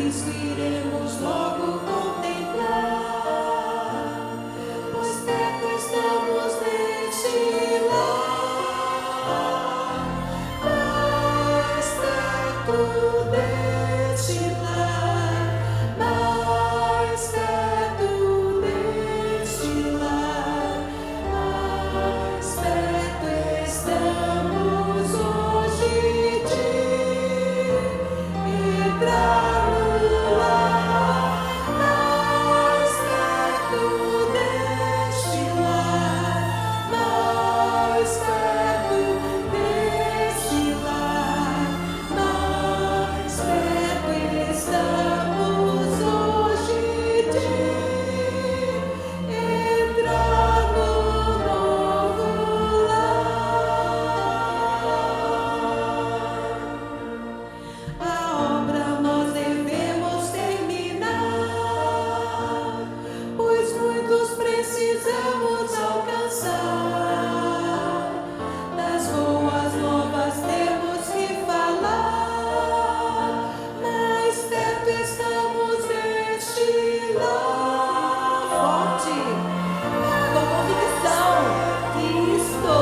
Cristo iremos logo contemplar, pois perto estamos deste lar, mais perto deste lar, mais perto deste lar, mais perto estamos hoje de entrar no lar, mais perto deste lar, mais perto deste lar, mais perto estamos hoje de entrar no novo lar. A obra nós devemos terminar, pois muitos precisamos alcançar. Das boas novas temos que falar, mais perto estamos deste lar. Forte, com convicção, Cristo,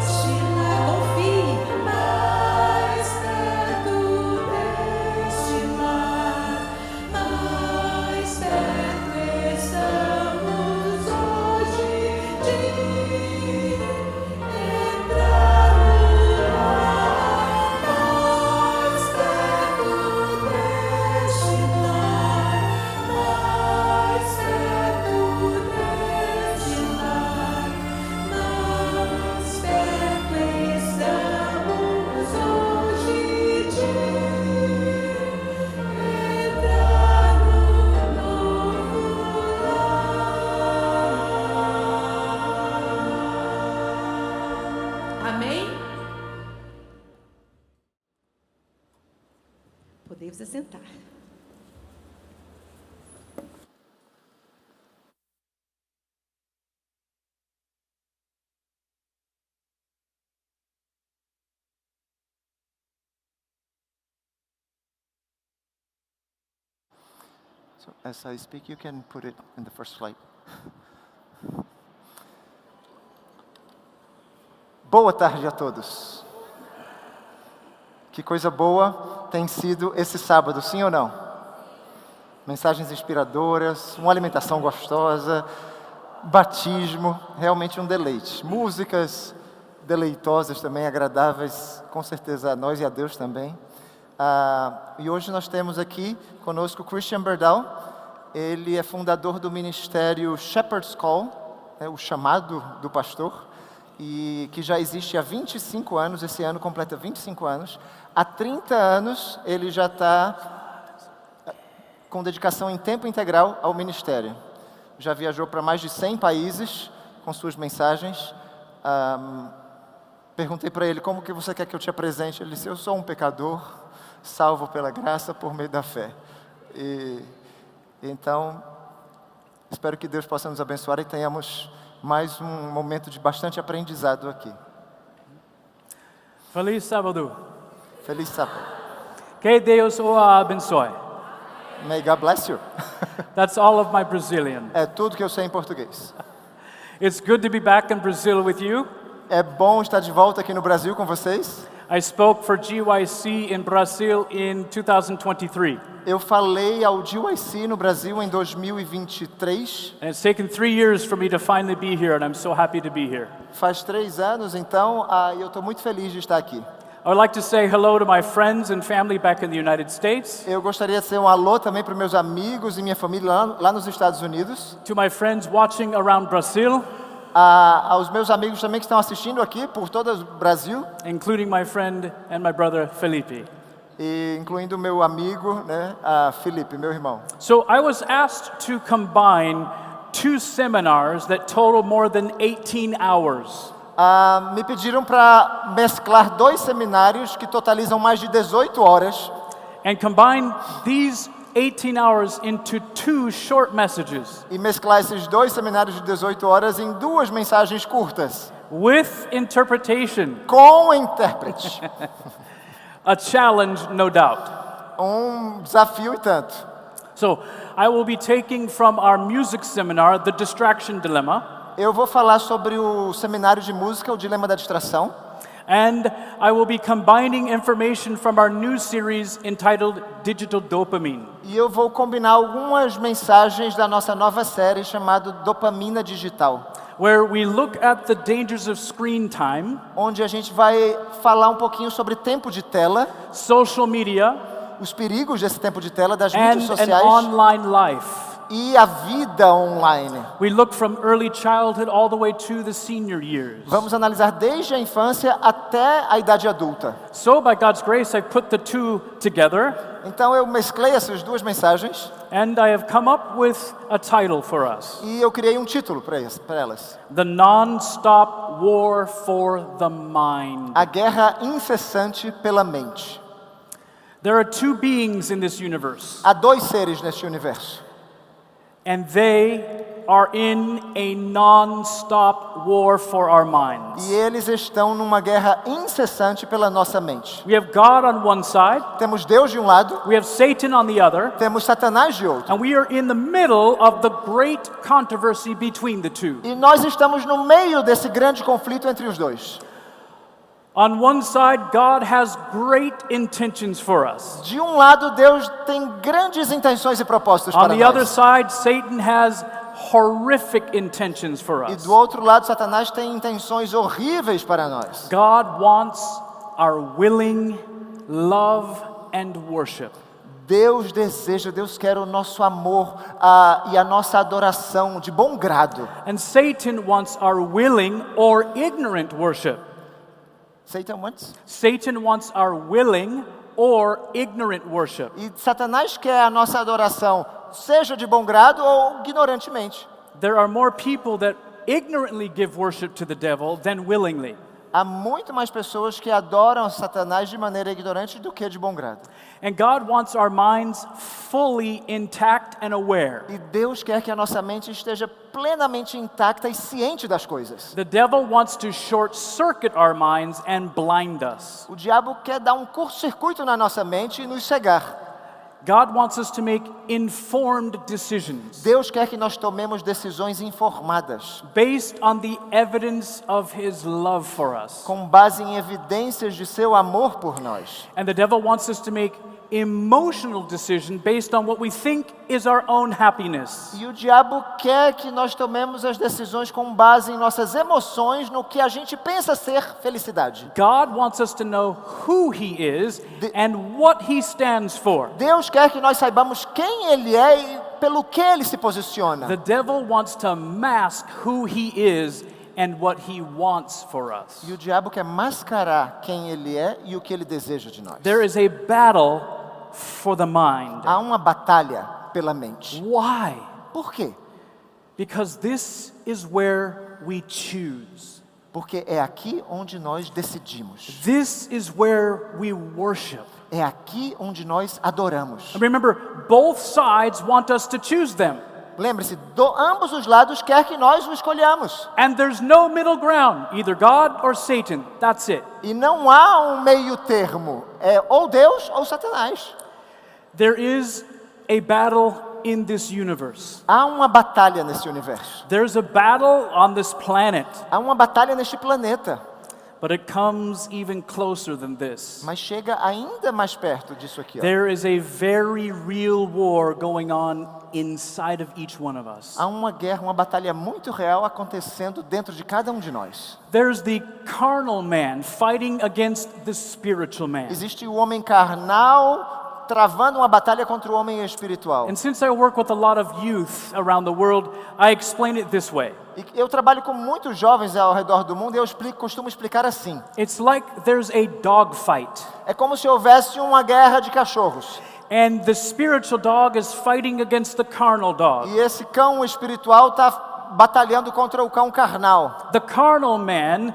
este lar, confie, mais perto deste lar, mais perto estamos hoje de entrar no lar, mais perto deste lar, mais perto deste lar, mais perto estamos hoje de entrar no novo lar. Amém? Podemos assentar. So as I speak, you can put it in the first slide. Boa tarde a todos. Que coisa boa tem sido esse sábado, sim ou não? Mensagens inspiradoras, uma alimentação gostosa, batismo, realmente um deleite. Músicas deleitosas também, agradáveis, com certeza a nós e a Deus também. E hoje nós temos aqui conosco Christian Berdahl. Ele é fundador do ministério Shepherd's Call, o chamado do pastor, e que já existe há 25 anos, esse ano completa 25 anos. Há 30 anos ele já está com dedicação em tempo integral ao ministério. Já viajou para mais de 100 países com suas mensagens. Perguntei para ele, como que você quer que eu te apresente? Ele disse, eu sou um pecador, salvo pela graça por meio da fé. Então, espero que Deus possa nos abençoar e tenhamos mais um momento de bastante aprendizado aqui. Feliz sábado. Feliz sábado. Que Deus o abençoe. May God bless you. That's all of my Brazilian. É tudo que eu sei em português. It's good to be back in Brazil with you. É bom estar de volta aqui no Brasil com vocês. I spoke for GYC in Brazil in 2023. Eu falei ao GYC no Brasil em 2023. And it's taken 3 years for me to finally be here, and I'm so happy to be here. Faz 3 anos, então, e eu estou muito feliz de estar aqui. I would like to say hello to my friends and family back in the United States. Eu gostaria de ser um alô também para meus amigos e minha família lá nos Estados Unidos. To my friends watching around Brazil. Aos meus amigos também que estão assistindo aqui por todo o Brasil. Including my friend and my brother Felipe. E incluindo meu amigo, né, Felipe, meu irmão. So I was asked to combine 2 seminars that total more than 18 hours. Me pediram para mesclar 2 seminários que totalizam mais de 18 horas. And combine these 18 hours into 2 short messages. E mesclar esses 2 seminários de 18 horas em 2 mensagens curtas. With interpretation. Com intérprete. A challenge, no doubt. Um desafio e tanto. So, I will be taking from our music seminar, The Distraction Dilemma, Eu vou falar sobre o seminário de música, o dilema da distração. and I will be combining information from our new series entitled Digital Dopamine. E eu vou combinar algumas mensagens da nossa nova série chamada Dopamina Digital, Where we look at the dangers of screen time, onde a gente vai falar um pouquinho sobre tempo de tela, social media, os perigos desse tempo de tela, das and mídias an sociais online life. e a vida online. We look from early childhood all the way to the senior years. Vamos analisar desde a infância até a idade adulta. So, by God's grace, I put the two together, Então eu mesclei essas duas mensagens and I have come up with a title for us: e eu criei um título para elas. The Non-Stop War for the Mind. A guerra incessante pela mente. There are two beings in this universe, Há dois seres neste universo. and they are in a non-stop war for our minds. E eles estão numa guerra incessante pela nossa mente. We have God on one side, Temos Deus de um lado, we have Satan on the other, temos Satanás de outro. and we are in the middle of the great controversy between the two. E nós estamos no meio desse grande conflito entre os dois. On one side, God has great intentions for us. De um lado, Deus tem grandes intenções e propósitos On para the other nós. side, Satan has horrific intentions for E us. do outro lado, Satanás tem intenções horríveis para nós. God wants our willing love and worship. Deus deseja, Deus quer o nosso amor e a nossa adoração de bom grado. And Satan wants our willing or ignorant worship. Satan wants? Satan wants our willing or ignorant worship. E Satanás quer a nossa adoração, seja de bom grado ou ignorantemente. There are more people that ignorantly give worship to the devil than willingly. Há muito mais pessoas que adoram Satanás de maneira ignorante do que de bom grado. And God wants our minds fully intact and aware. E Deus quer que a nossa mente esteja plenamente intacta e ciente das coisas. The devil wants to short circuit our minds and blind us. O diabo quer dar um curto-circuito na nossa mente e nos cegar. God wants us to make informed decisions Deus quer que nós tomemos decisões informadas, based on the evidence of his love for us. com base em evidências de seu amor por nós. And the devil wants us to make emotional decisions based on what we think is our own happiness. E o diabo quer que nós tomemos as decisões com base em nossas emoções, no que a gente pensa ser felicidade. God wants us to know who he is and what he stands for. Deus quer que nós saibamos quem Ele é e pelo que Ele se posiciona. The devil wants to mask who he is and what he wants for us. E o diabo quer mascarar quem Ele é e o que Ele deseja de nós. There is a battle for the mind. Há uma batalha pela mente. Why? Por quê? Because this is where we choose. Porque é aqui onde nós decidimos. This is where we worship. É aqui onde nós adoramos. And remember, both sides want us to choose them. Lembre-se, ambos os lados quer que nós o escolhamos. And there's no middle ground, either God or Satan. That's it. E não há um meio termo. É ou Deus ou Satanás. There is a battle in this universe. Há uma batalha nesse universo. There's a battle on this planet, Há uma batalha neste planeta. but it comes even closer than this. Mas chega ainda mais perto disso aqui. Ó. There is a very real war going on inside of each one of us. Há uma guerra, uma batalha muito real acontecendo dentro de cada um de nós. There's the carnal man fighting against the spiritual man. Existe o homem carnal travando uma batalha contra o homem espiritual. And since I work with a lot of youth around the world, I explain it this way. E eu trabalho com muitos jovens ao redor do mundo e eu costumo explicar assim. It's like there's a dog fight, É como se houvesse uma guerra de cachorros. and the spiritual dog is fighting against the carnal dog. E esse cão espiritual está batalhando contra o cão carnal. The carnal man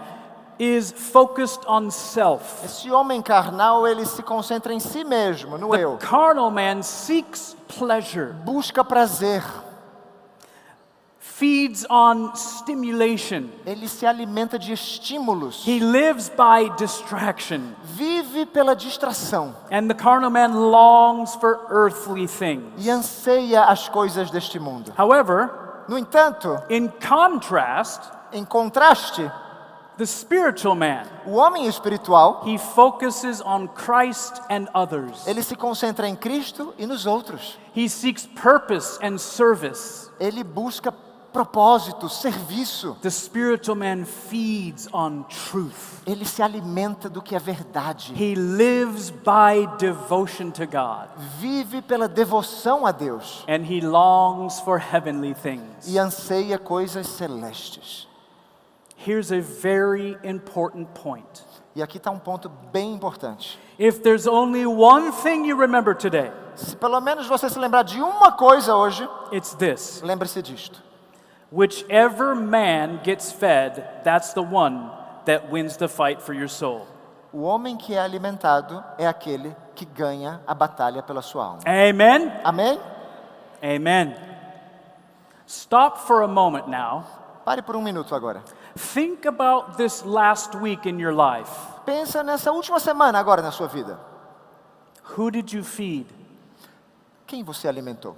is focused on self. Esse homem carnal, ele se concentra em si mesmo, no The eu. carnal man seeks pleasure, Busca prazer. feeds on stimulation. Ele se alimenta de estímulos. He lives by distraction. Vive pela distração And the carnal man longs for earthly things. e anseia as coisas deste mundo. However, No entanto, in contrast, em contraste, the spiritual man, o homem espiritual, he focuses on Christ and others. ele se concentra em Cristo e nos outros. He seeks purpose and service. Ele busca propósito, serviço. The spiritual man feeds on truth. Ele se alimenta do que é verdade. He lives by devotion to God. Vive pela devoção a Deus And he longs for heavenly things. e anseia coisas celestes. Here's a very important point. E aqui está um ponto bem importante. If there's only one thing you remember today, Se pelo menos você se lembrar de uma coisa hoje, it's this. lembre-se disto. Whichever man gets fed, that's the one that wins the fight for your soul. O homem que é alimentado é aquele que ganha a batalha pela sua alma. Amen? Amém? Amen. Stop for a moment now. Pare por um minuto agora. Think about this last week in your life. Pensa nessa última semana agora na sua vida. Who did you feed? Quem você alimentou?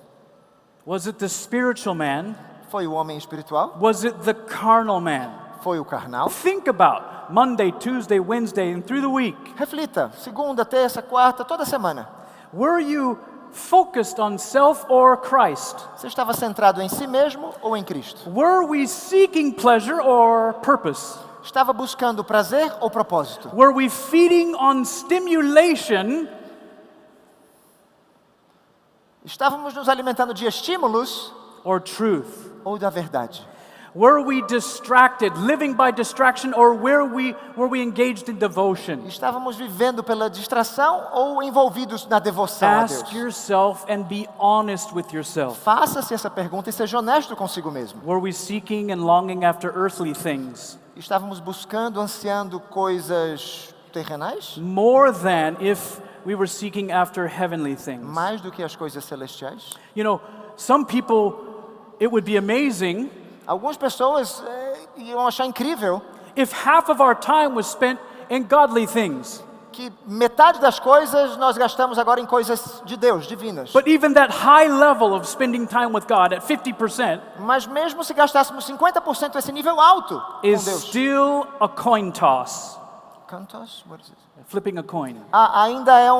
Was it the spiritual man? Foi o homem espiritual? Was it the carnal man? Foi o carnal? Think about Monday, Tuesday, Wednesday, and through the week. Reflita, segunda, terça, quarta, toda semana. Were you focused on self or Christ? Você estava centrado em si mesmo ou em Cristo? Were we seeking pleasure or purpose? Estava buscando prazer ou propósito? Were we feeding on stimulation Estávamos nos alimentando de estímulos or truth? ou da verdade? Were we distracted, living by distraction, or were we engaged in devotion? Estávamos vivendo pela distração ou envolvidos na devoção a Ask Deus? yourself and be honest with yourself. Faça-se essa pergunta e seja honesto consigo mesmo. Were we seeking and longing after earthly things Estávamos buscando, ansiando coisas terrenais? more than if we were seeking after heavenly things? Mais do que as coisas celestiais? You know, some people, it would be amazing Algumas pessoas iam achar incrível if half of our time was spent in godly things. que metade das coisas nós gastamos agora em coisas de Deus, divinas. But even that high level of spending time with God at 50% Mas mesmo se gastássemos 50% esse nível alto com is Deus. still a coin toss, Cantos? What is it? flipping a coin. Ainda é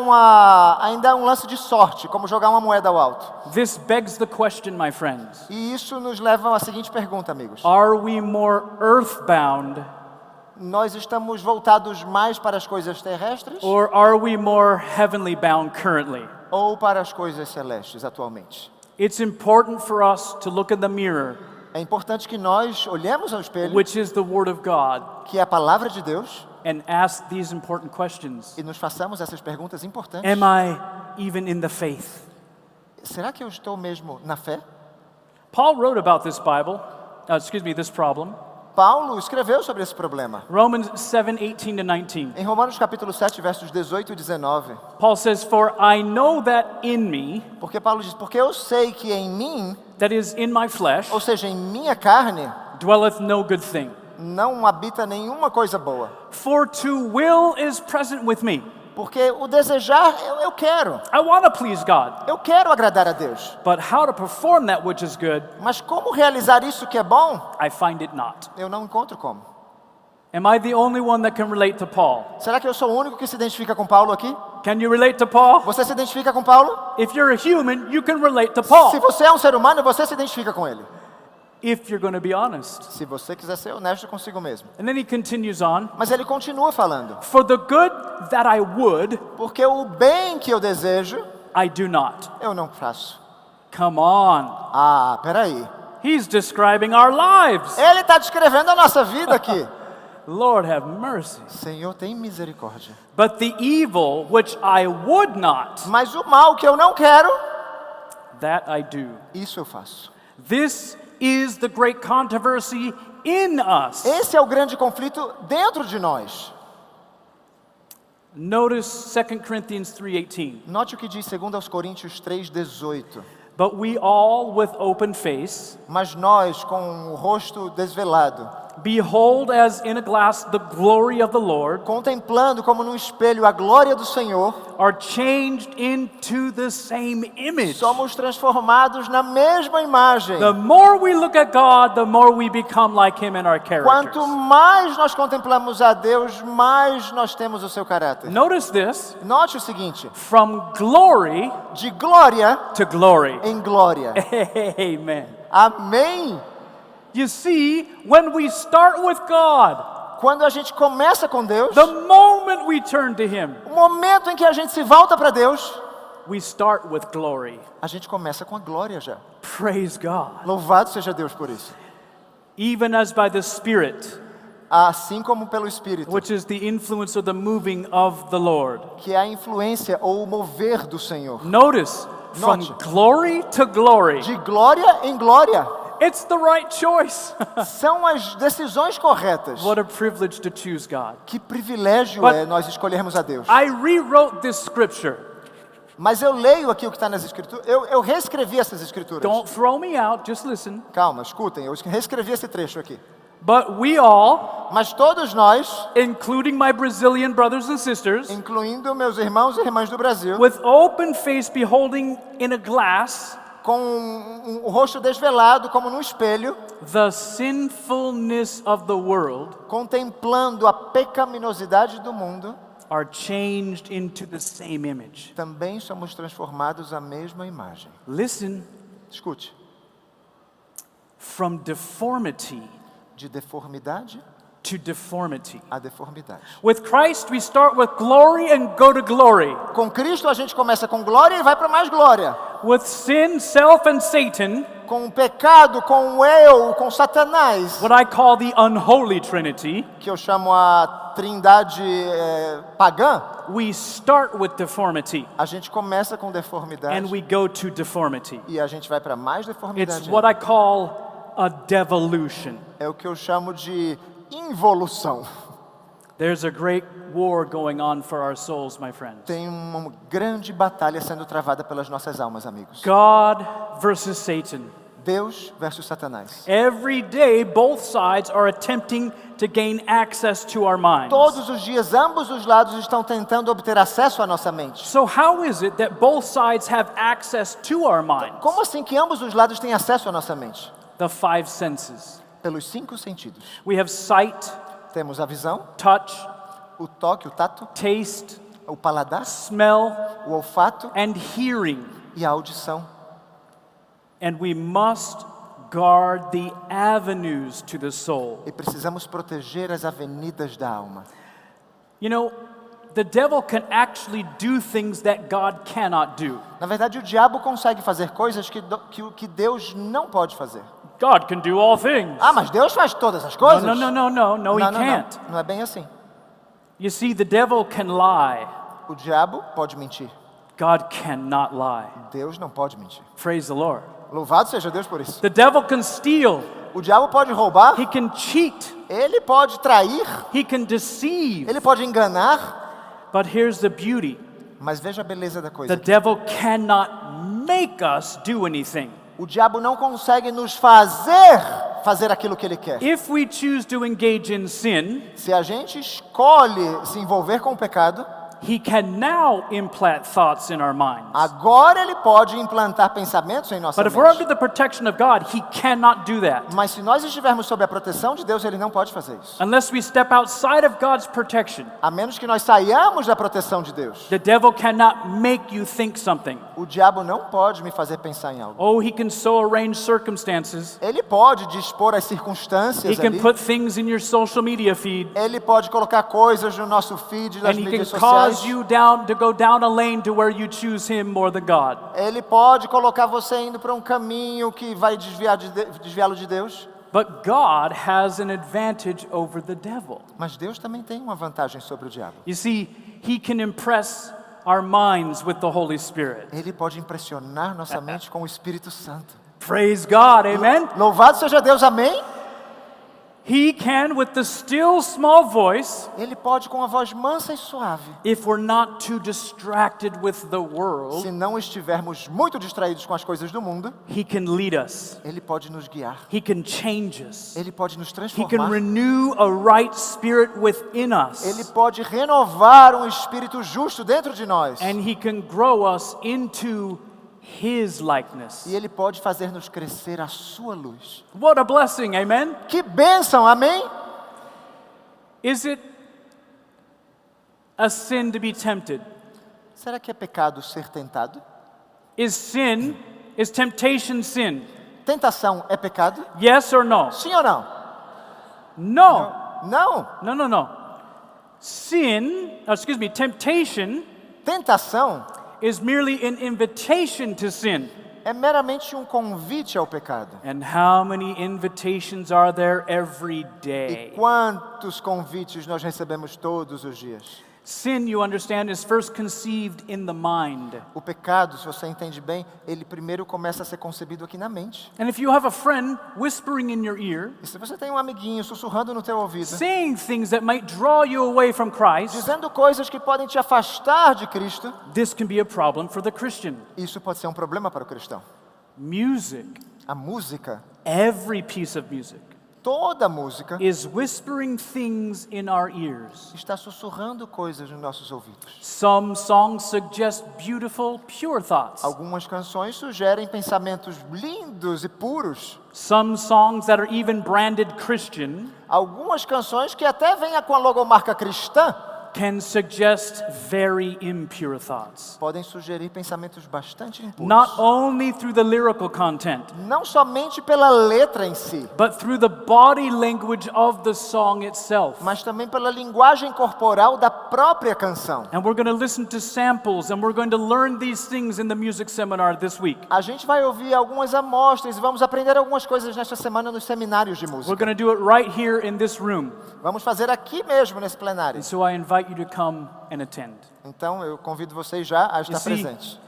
um lance de sorte, como jogar uma moeda ao alto. This begs the question, my friends. E isso nos leva à seguinte pergunta, amigos. Are we more earthbound Nós estamos voltados mais para as coisas terrestres or are we more heavenly bound currently? ou para as coisas celestes atualmente? It's important for us to look in the mirror, É importante que nós olhemos ao espelho, which is the Word of God, que é a palavra de Deus, and ask these important questions. e nos façamos essas perguntas importantes. Am I even in the faith? Será que eu estou mesmo na fé? Paul wrote about this this problem. Paulo escreveu sobre esse problema. Romans 7:18 to 19. Em Romanos capítulo 7, versos 18 e 19. Paul says, "For I know that in me, Porque Paulo diz, porque eu sei que em mim, that is in my flesh, ou seja, em minha carne, dwelleth no good thing. não habita nenhuma coisa boa. For to will is present with me. Porque o desejar, eu quero. I want to please God, Eu quero agradar a Deus. but how to perform that which is good, Mas como realizar isso que é bom, I find it not." eu não encontro como. Am I the only one that can relate to Paul? Será que eu sou o único que se identifica com Paulo aqui? Can you relate to Paul? Você se identifica com Paulo? If you're a human, you can relate to Paul. Se você é um ser humano, você se identifica com ele. If you're going to be honest. Se você quiser ser honesto consigo mesmo. And then he continues on, Mas ele continua falando. "For the good that I would, Porque o bem que eu desejo, I do not." eu não faço. Come on. Peraí. He's describing our lives. Ele está descrevendo a nossa vida aqui. Lord have mercy. Senhor, tem misericórdia. But the evil which I would not, Mas o mal que eu não quero, that I do. isso eu faço. This is the great controversy in us. Esse é o grande conflito dentro de nós. Notice 2 Corinthians 3:18. Note o que diz 2 Coríntios 3:18. But we all, with open face, Mas nós, com o rosto desvelado, behold as in a glass the glory of the Lord, contemplando como num espelho a glória do Senhor, are changed into the same image. somos transformados na mesma imagem. The more we look at God, the more we become like Him in our characters. Quanto mais nós contemplamos a Deus, mais nós temos o seu caráter. Notice this, Note o seguinte: from glory de glória to glory. em glória. Amen. Amém? You see, when we start with God, Quando a gente começa com Deus, the moment we turn to Him, o momento em que a gente se volta para Deus, we start with glory. a gente começa com a glória já. Praise God. Louvado seja Deus por isso. Even as by the Spirit, Assim como pelo Espírito, which is the influence of the moving of the Lord. que é a influência ou o mover do Senhor. Notice, from Note. glory to glory. De glória em glória. It's the right choice. São as decisões corretas. What a privilege to choose God. Que privilégio But- é nós escolhermos a Deus. I rewrote this scripture. Mas eu leio aqui o que está nas escrituras. Eu reescrevi essas escrituras. Don't throw me out, just listen. Calma, escutem. Eu reescrevi esse trecho aqui. But we all, Mas todos nós, including my Brazilian brothers and sisters, incluindo meus irmãos e irmãs do Brasil, with open face beholding in a glass com o rosto desvelado como num espelho, the sinfulness of the world, contemplando a pecaminosidade do mundo, are changed into the same image. também somos transformados à mesma imagem. Listen, Escute, from deformity de deformidade to deformity. a deformidade. With Christ, we start with glory and go to glory. Com Cristo a gente começa com glória e vai para mais glória. With sin, self, and Satan, Com o pecado, com o eu, com Satanás, what I call the unholy trinity, que eu chamo a trindade pagã, we start with deformity a gente começa com deformidade and we go to deformity. e a gente vai para mais deformidade. It's what I ainda. call a devolution. É o que eu chamo de involução. There's a great war going on for our souls, my friends. Tem uma grande batalha sendo travada pelas nossas almas, amigos. God versus Satan. Deus versus Satanás. Every day, both sides are attempting to gain access to our minds. Todos os dias, ambos os lados estão tentando obter acesso à nossa mente. So how is it that both sides have access to our minds? Como assim que ambos os lados têm acesso à nossa mente? The five senses. Pelos 5 sentidos. We have sight, Temos a visão, touch, o toque, o tato, taste, o paladar, smell, o olfato and hearing. e a audição. And we must guard the avenues to the soul. E precisamos proteger as avenidas da alma. You know, the devil can actually do things that God cannot do. Na verdade, o diabo consegue fazer coisas que Deus não pode fazer. God can do all things. Ah, mas Deus faz todas as coisas? No, he can't. Não é bem assim. You see, the devil can lie. O diabo pode mentir. God cannot lie. Deus não pode mentir. Praise the Lord. Louvado seja Deus por isso. The devil can steal. O diabo pode roubar, He can cheat. ele pode trair, He can deceive. ele pode enganar, But here's the beauty. mas veja a beleza da The coisa. devil cannot make us do anything. O diabo não consegue nos fazer aquilo que ele quer. If we choose to engage in sin, Se a gente escolhe se envolver com o pecado, he can now implant thoughts in our minds. agora ele pode implantar pensamentos em nossa But if we're under mente. the protection of God, he cannot do that. Mas se nós estivermos sob a proteção de Deus, ele não pode fazer isso. Unless we step outside of God's protection, A menos que nós saiamos da proteção de Deus. the devil cannot make you think something. O diabo não pode me fazer pensar em algo. Oh, he can so arrange circumstances. Ele pode dispor as He circunstâncias can ali. put things in your social media feed. Ele pode colocar coisas no nosso feed das And he can mídias cause sociais. you to go down a lane to where you choose him more than God. Ele pode colocar você indo para um caminho que vai desviá-lo de Deus. But God has an advantage over the devil. Mas Deus também tem uma vantagem sobre o diabo. You see, he can impress our minds with the Holy Spirit. Ele pode impressionar nossa mente com o Espírito Santo. Praise God, amen? Louvado seja Deus, amém? He can, with the still small voice, Ele pode com a voz mansa e suave. if we're not too distracted with the world, Se não estivermos muito distraídos com as coisas do mundo, He can lead us. Ele pode nos guiar. He can change us. Ele pode nos He can transformar. renew a right spirit within Ele us. pode renovar um espírito justo dentro de nós. And He can grow us into His likeness. E Ele pode fazer-nos crescer a sua luz. What a blessing, amen? Que bênção, amém? Is it a sin to be tempted? Será que é pecado ser tentado? Is temptation sin? Tentação é pecado? Yes or no? Sim ou não? No. Não. No. Temptation Tentação is merely an invitation to sin. é meramente um convite ao pecado. And how many invitations are there every E day? quantos convites nós recebemos todos os dias? Sin, you understand, is first conceived in the mind. O pecado, se você entende bem, ele primeiro começa a ser concebido aqui na mente. And if you have a friend whispering in your ear, E se você tem um amiguinho sussurrando no teu ouvido, saying things that might draw you away from Christ, dizendo coisas que podem te afastar de Cristo, this can be a problem for the Christian. isso pode ser um problema para o cristão. Music, A música, every piece of music, toda música, is whispering things in our ears. está sussurrando coisas nos nossos ouvidos. Some songs suggest beautiful, pure thoughts. Algumas canções sugerem pensamentos lindos e puros. Some songs that are even branded Christian Algumas canções que até venham com a logomarca cristã can suggest very impure thoughts. podem sugerir pensamentos bastante impuros. Not only through the lyrical content, Não somente pela letra em si, but through the body language of the song itself. mas também pela linguagem corporal da própria canção. And we're going to listen to samples and we're going to learn these things in the music seminar this week. A gente vai ouvir algumas amostras e vamos aprender algumas coisas nesta semana nos seminários de We're música. going to do it right here in this room. Vamos fazer aqui mesmo nesse plenário. And so I invite you to come and attend. Então eu convido vocês já a estar see, presentes.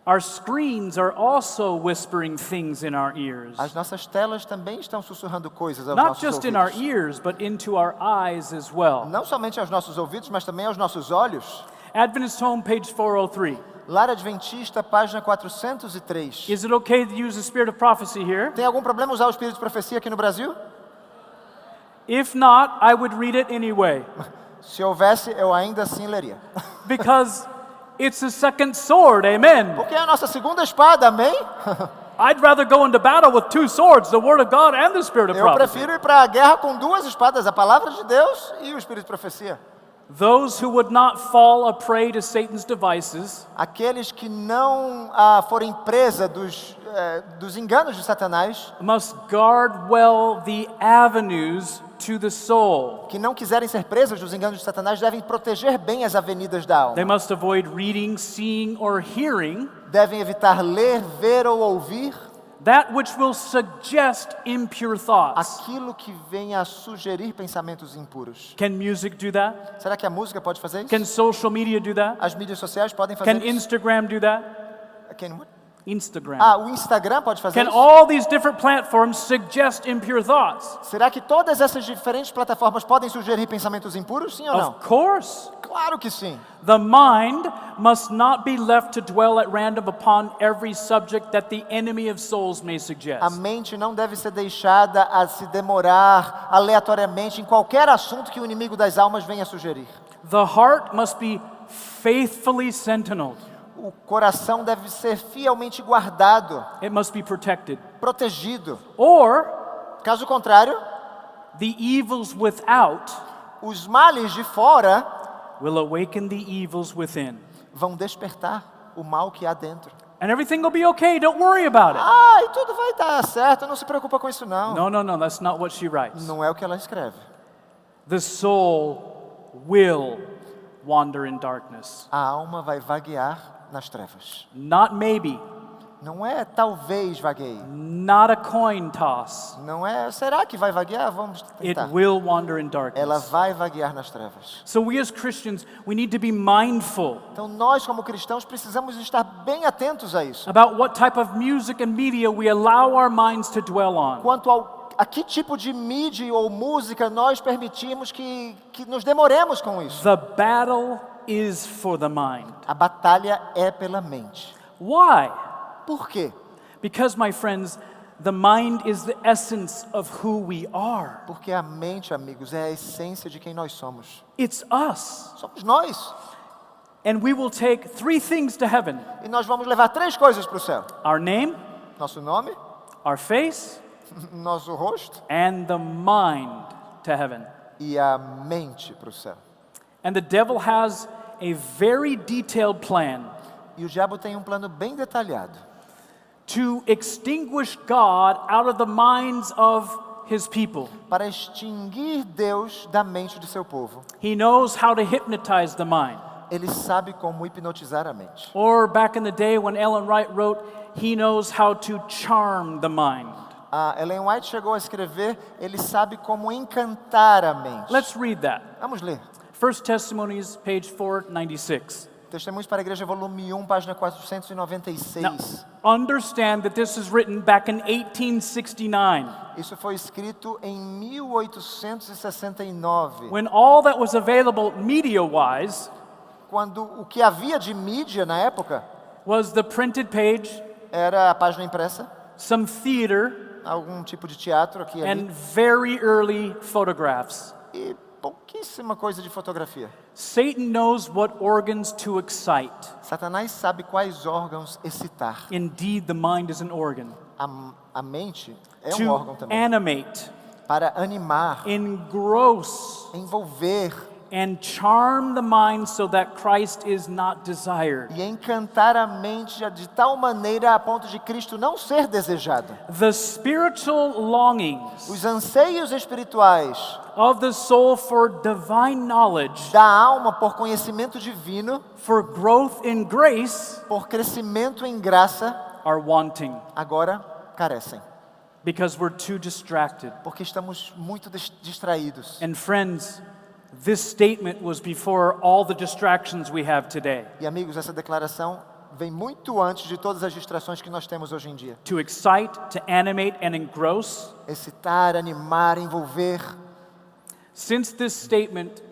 Our screens are also whispering things in our ears. As nossas telas também estão sussurrando coisas aos Not nossos just in our ouvidos. ears, but into our eyes as well. Não somente aos nossos ouvidos, mas também aos nossos olhos. Adventist Home, page 403. Lar Adventista, página 403. Is it okay to use the spirit of prophecy here? Tem algum problema usar o espírito de profecia aqui no Brasil? If not, I would read it anyway. Se houvesse, eu ainda assim leria. Because it's a second sword, amen. Porque é a nossa segunda espada, amém? I'd rather go into battle with two swords, the word of God and the spirit of Eu prophecy. prefiro ir para a guerra com duas espadas, a palavra de Deus e o espírito de profecia. Those who would not fall a prey to Satan's devices Aqueles que não forem presa dos enganos de Satanás, must guard well the avenues to the soul. que não quiserem ser presas dos enganos de Satanás, devem proteger bem as avenidas da alma. They must avoid reading, seeing, or hearing Devem evitar ler, ver ou ouvir that which will suggest impure thoughts. aquilo que venha a sugerir pensamentos impuros. Can music do that? Será que a música pode fazer isso? Can social media do that? As mídias sociais podem fazer Can isso? Instagram do that? Can what? Instagram. O Instagram pode fazer Can isso? all these different platforms suggest impure thoughts? Será que todas essas diferentes plataformas podem sugerir pensamentos impuros? Sim ou não? Of course. Claro que sim. The mind must not be left to dwell at random upon every subject that the enemy of souls may A suggest. mente não deve ser deixada a se demorar aleatoriamente em qualquer assunto que o inimigo das almas venha sugerir. The heart must be faithfully sentineled. O coração deve ser fielmente guardado, It must be protected. protegido. Or Caso contrário, the evils without os males de fora will awaken the evils within. vão despertar o mal que há dentro. And everything will be okay. Don't worry about it. E tudo vai dar certo, não se preocupa com isso não. No, that's not what she writes. Não é o que ela escreve. The soul will wander in darkness. A alma vai vaguear nas trevas. Not maybe, Não é talvez vagueie. not a coin toss. Não é, será que vai vaguear? Vamos It tentar. will wander in Ela darkness. vai vaguear nas trevas. So we as Christians, we need to be mindful Então nós como cristãos precisamos estar bem atentos a isso. about what type of music and media we allow our minds to dwell on. Quanto a que tipo de mídia ou música nós permitimos que nos demoremos com isso. The battle is for the mind. A batalha é pela mente. Why? Por quê? Because, my friends, the mind is the essence of who we are. Porque a mente, amigos, é a essência de quem nós somos. It's us. Somos nós. And we will take 3 things to heaven: E nós vamos levar 3 coisas para o céu. our name, Nosso nome, our face, nosso rosto and the mind to heaven. e a mente para o céu. And the devil has a very detailed plan E o diabo tem um plano bem detalhado to extinguish God out of the minds of his people. para extinguir Deus da mente do seu povo. He knows how to hypnotize the mind. Ele sabe como hipnotizar a mente. Or back in the day when Ellen White wrote, he knows how to charm the mind. A Ellen White chegou a escrever, ele sabe como encantar a mente. Let's read that. Vamos ler. First Testimonies, page 496. Testemunhos para a Igreja, volume 1, página 496. Now, understand that this is written back in 1869, Isso foi escrito em 1869, when all that was available media-wise quando o que havia de mídia na época was the printed page, era a página impressa, some theater, algum tipo de teatro aqui e ali, and very early photographs. e pouquíssima coisa de fotografia. Satan knows what organs to excite. Satanás sabe quais órgãos excitar. Indeed, the mind is an organ. A mente é To órgão também. animate, Para animar, engross, envolver and charm the mind so that Christ is not desired. e encantar a mente de tal maneira a ponto de Cristo não ser desejado. The spiritual longings Os anseios espirituais of the soul for divine knowledge, da alma por conhecimento divino, for growth in grace, por crescimento em graça, are wanting agora carecem. because we're too distracted. Porque estamos muito distraídos. And friends, this statement was before all the distractions we have today. E amigos, essa declaração vem muito antes de todas as distrações que nós temos hoje em dia. To excite, to animate, and engross. Excitar, animar, envolver. Since this statement,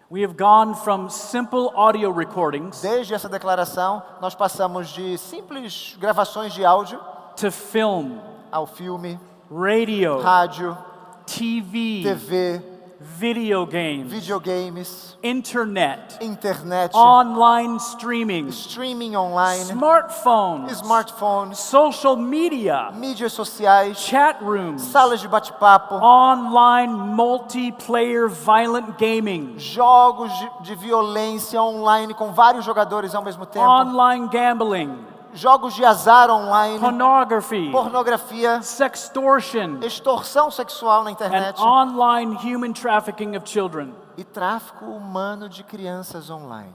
we have gone from simple audio recordings Desde essa declaração, nós passamos de simples gravações de áudio to film, ao filme, radio, rádio, TV, TV, video games, videogames, internet, internet, online streaming, streaming online, smartphones, smartphones, social media, mídias sociais, chat rooms, salas de bate-papo, online multiplayer violent gaming, jogos de violência online com vários jogadores ao mesmo tempo, online gambling, jogos de azar online, pornography, pornografia, sextortion, extorsão sexual na and internet online human trafficking of children. e tráfico humano de crianças online.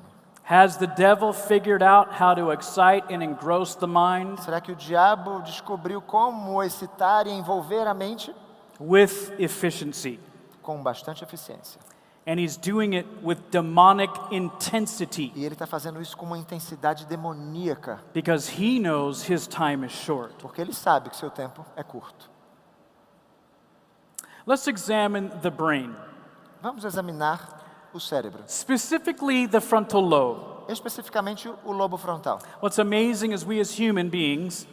Has the devil figured out how to excite and engross the mind? Será que o diabo descobriu como excitar e envolver a mente? With efficiency. Com bastante eficiência. And he's doing it with demonic intensity E ele está fazendo isso com uma intensidade demoníaca, because he knows his time is short. porque ele sabe que seu tempo é curto. Let's examine the brain, Vamos examinar o cérebro, specifically the frontal lobe. especificamente o lobo frontal. What's amazing is we as human beings,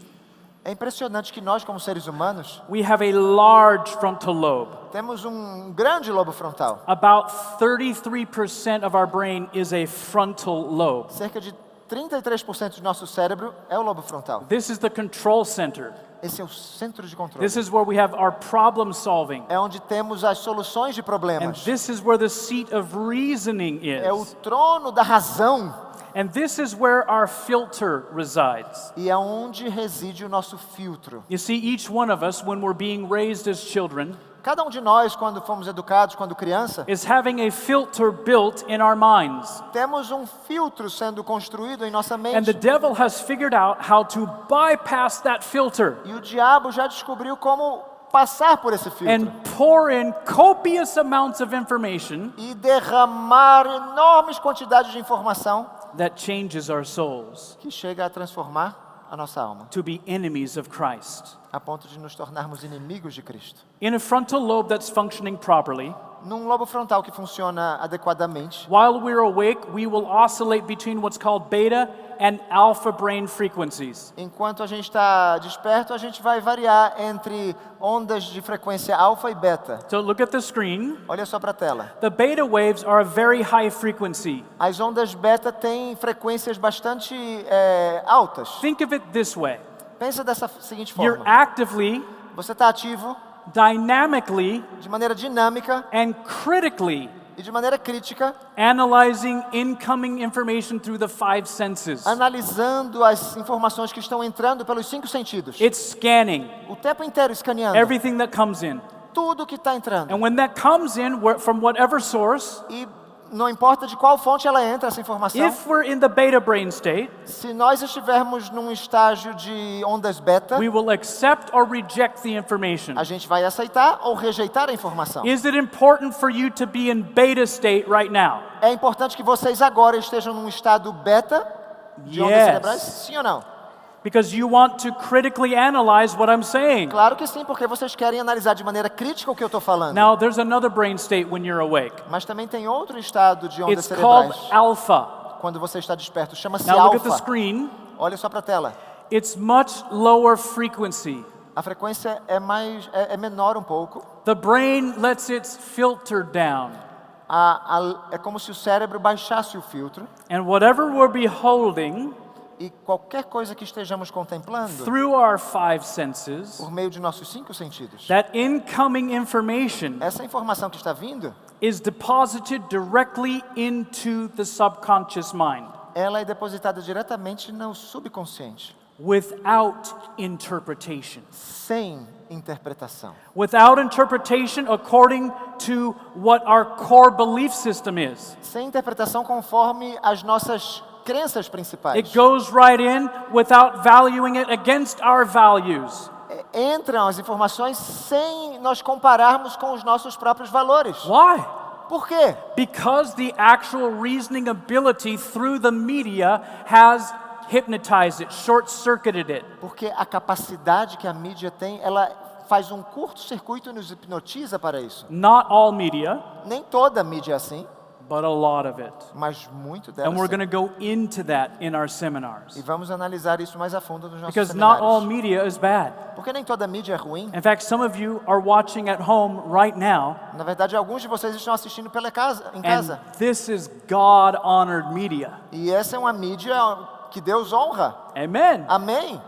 É impressionante que nós, como seres humanos, we have a large frontal lobe. temos um grande lobo frontal. About 33% of our brain is a frontal lobe. Cerca de 33% do nosso cérebro é o lobo frontal. This is the control center. Esse é o centro de controle. This is where we have our problem solving. É onde temos as soluções de And problemas. this is where the seat of reasoning É o is. trono da razão. And this is where our filter resides. E é onde reside o nosso filtro. You see, each one of us, when we're being raised as children, Cada um de nós, quando fomos educados, quando criança, is having a filter built in our minds. temos um filtro sendo construído em nossa And the mente. devil has figured out how to bypass that filter E o diabo já descobriu como passar por esse filtro. and pour in copious amounts of information E derramar enormes quantidades de informação that changes our souls. que chega a transformar a nossa alma, to be enemies of Christ. a ponto de nos tornarmos inimigos de Cristo. In a frontal lobe that's functioning properly, Num lobo frontal que funciona adequadamente, while we're awake, we will oscillate between what's called beta and alpha brain frequencies. enquanto a gente está desperto, a gente vai variar entre ondas de frequência alfa e beta. So look at the screen. Olha só para a tela. The beta waves are a very high frequency. As ondas beta têm frequências bastante altas. Think of it this way. Pensa dessa seguinte You're forma. actively, Você está ativo dynamically, de maneira dinâmica and critically e de maneira crítica, analyzing incoming information through the five senses. analisando as informações que estão entrando pelos 5 sentidos. It's scanning O tempo inteiro escaneando everything that comes in. tudo que está entrando. And when that comes in from whatever source, E não importa de qual fonte ela entra, essa informação. if we're in the beta brain state, Se nós estivermos num estágio de ondas beta, we will accept or reject the information. a gente vai aceitar ou rejeitar a informação. Is it important for you to be in beta state right now? É importante que vocês agora estejam num estado beta de ondas Yes. cerebrais? Sim ou não? Because you want to critically analyze what I'm saying. Claro que sim, porque vocês querem analisar de maneira crítica o que eu estou falando. Now, there's another brain state when you're awake. Mas também tem outro estado de ondas It's called cerebrais alpha. quando você está desperto. Chama-se Now look at the alfa. screen. Olha só para a tela. It's much lower frequency. A frequência é menor um pouco. The brain lets its filter down. É como se o cérebro baixasse o filtro And whatever we're beholding e qualquer coisa que estejamos contemplando through our five senses, por meio de nossos 5 sentidos, that incoming information essa informação que está vindo, is deposited directly into the subconscious mind ela é depositada diretamente no subconsciente, without interpretation. sem interpretação. Without interpretation according to what our core belief system is. Sem interpretação conforme as nossas crenças principais. It goes right in without valuing it against our values. Entram as informações sem nós compararmos com os nossos próprios valores. Why? Por quê? Because the actual reasoning ability through the media has hypnotized it, short-circuited it. Porque a capacidade que a mídia tem, ela faz um curto-circuito e nos hipnotiza para isso. Not all media, Nem toda mídia é assim, but a lot of it. mas muito dela And we're sim. going to go into that in our seminars. E vamos analisar isso mais a fundo nos nossos Because not all seminários. media is bad. Porque nem toda mídia é ruim. In fact, some of you are watching at home right now, Na verdade, alguns de vocês estão assistindo em and casa. this is God-honored media. E essa é uma mídia que Deus honra. Amen. Amém?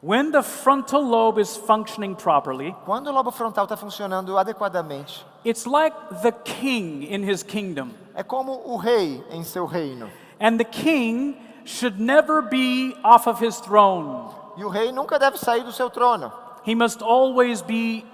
When the frontal lobe is functioning properly, Quando o lobo frontal está funcionando adequadamente, it's like the king in his kingdom. é como o rei em seu reino. And the king should never be off of his throne. E o rei nunca deve sair do seu trono. He must always be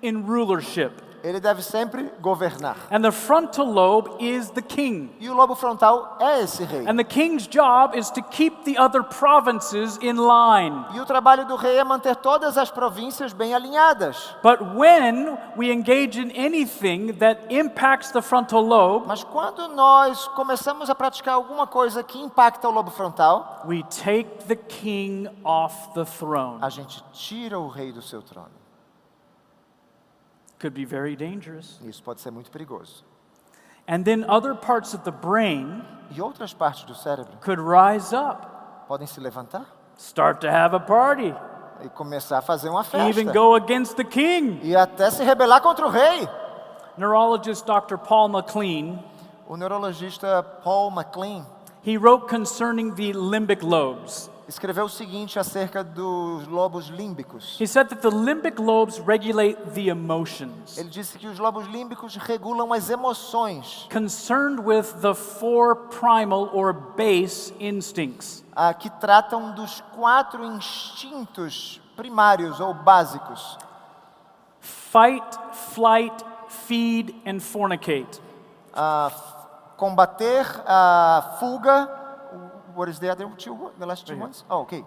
in rulership. Ele deve sempre governar. And the frontal lobe is the king. E o lobo frontal é esse rei. And the king's job is to keep the other provinces in line. E o trabalho do rei é manter todas as províncias bem alinhadas. But when we engage in anything that impacts the frontal lobe, Mas quando nós começamos a praticar alguma coisa que impacta o lobo frontal, we take the king off the throne. a gente tira o rei do seu trono. Could be very dangerous. Isso pode ser muito perigoso. And then other parts of the brain E outras partes do cérebro could rise up, podem se levantar start to have a party, e começar a fazer uma even festa. go against the king. E até se rebelar contra o rei. Neurologist Dr. Paul MacLean, O neurologista Paul MacLean he wrote concerning the limbic lobes. escreveu o seguinte acerca dos lobos límbicos. He said that the limbic lobes regulate the emotions, Ele disse que os lobos límbicos regulam as emoções, concerned with the 4 primal or base instincts. que tratam dos 4 instintos primários ou básicos: Fight, flight, feed, and fornicate. combater, a fuga. What is the other two? The last two ones? Oh, okay.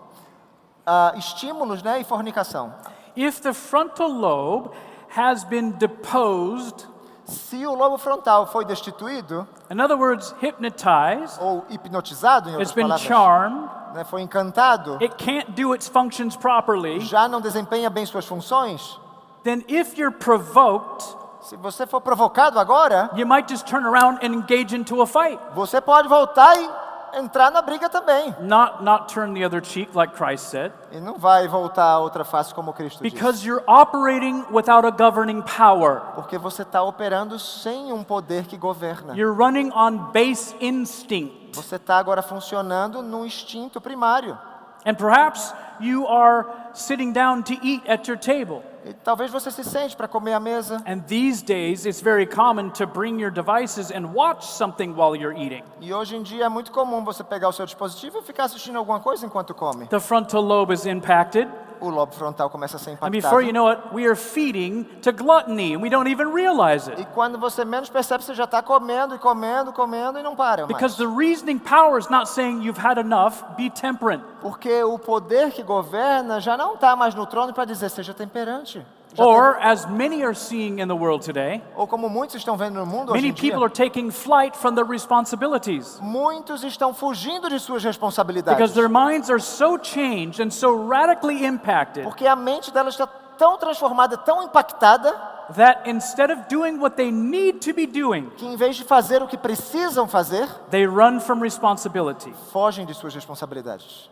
Estímulos, né, e fornicação. If the frontal lobe has been deposed, Se o lobo frontal foi destituído in other words, hypnotized, ou hipnotizado, em it's outras been palavras, charmed, né, foi encantado, it can't do its functions properly, já não desempenha bem suas funções, then if you're provoked, se você for provocado agora, you might just turn around and engage into a fight. você pode voltar e entrar na briga também. Not turn the other cheek like Christ said. E não vai voltar a outra face como Cristo Because disse. you're operating without a governing power. Porque você está operando sem um poder que governa. You're running on base instinct. Você está agora funcionando no instinto primário. And perhaps you are sitting down to eat at your table. E talvez você se sente para comer à mesa. And these days, it's very common to bring your devices and watch something while you're eating. E hoje em dia é muito comum você pegar o seu dispositivo e ficar assistindo alguma coisa enquanto come. The frontal lobe is impacted. O lobo frontal começa a ser And before you impactado. know it, we are feeding to gluttony, and we don't even realize E it. quando você menos percebe, você já está comendo e comendo, comendo e não para Because mais. the reasoning power is not saying you've had enough, be temperate. Porque o poder que governa já não está mais no trono para dizer, seja temperante. Já Or, as many are seeing in the world today, ou como muitos estão vendo no mundo hoje many em dia, people are taking flight from their responsibilities. muitos estão fugindo de suas responsabilidades. Because their minds are so changed and so radically impacted Porque a mente delas está tão transformada, tão impactada, that instead of doing what they need to be doing, que em vez de fazer o que precisam fazer, they run from responsibility. fogem de suas responsabilidades.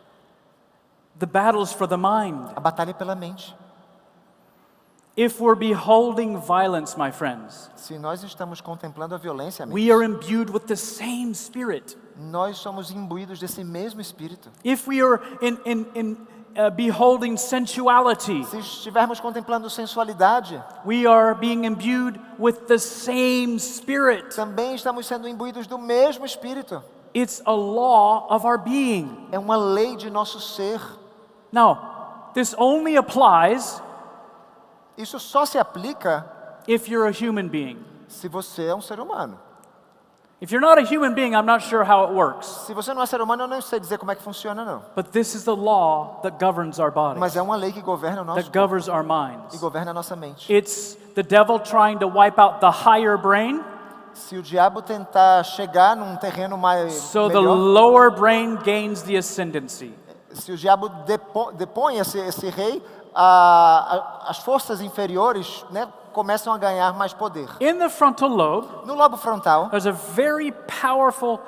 The battle's for the mind. A batalha é pela mente. If we're beholding violence, my friends, Se nós estamos contemplando a violência, amigos, we are imbued with the same spirit. nós somos imbuídos desse mesmo espírito. If we are beholding sensuality, Se estivermos contemplando sensualidade, we are being imbued with the same spirit. também estamos sendo imbuídos do mesmo espírito. It's a law of our being. É uma lei de nosso ser. Now, this only applies Isso só se aplica if you're a human being. se você é um ser humano. If you're not a human being, I'm not sure how it works. Se você não é ser humano, eu não sei dizer como é que funciona, não. But this is the law that governs our Mas bodies, é uma lei que governa o nosso that corpo governs our e minds. governa a nossa mente. It's the devil trying to wipe out the higher brain Se o diabo tentar chegar num terreno mais so the melhor, lower brain gains the ascendancy. se o diabo depõe esse rei, as forças inferiores, né, começam a ganhar mais poder. In the frontal lobe, No lobo frontal, there's a very powerful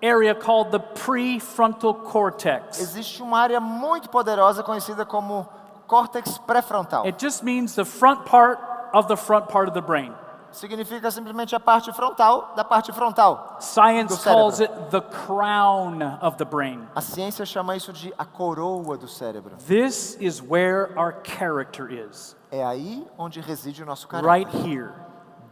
area called the prefrontal cortex. existe uma área muito poderosa conhecida como córtex pré-frontal. It just means the front part of the brain. Significa simplesmente a parte frontal da parte frontal. Science Do cérebro. calls it the crown of the brain. A ciência chama isso de a coroa do cérebro. This is where our character is, É aí onde reside o nosso caráter. right here.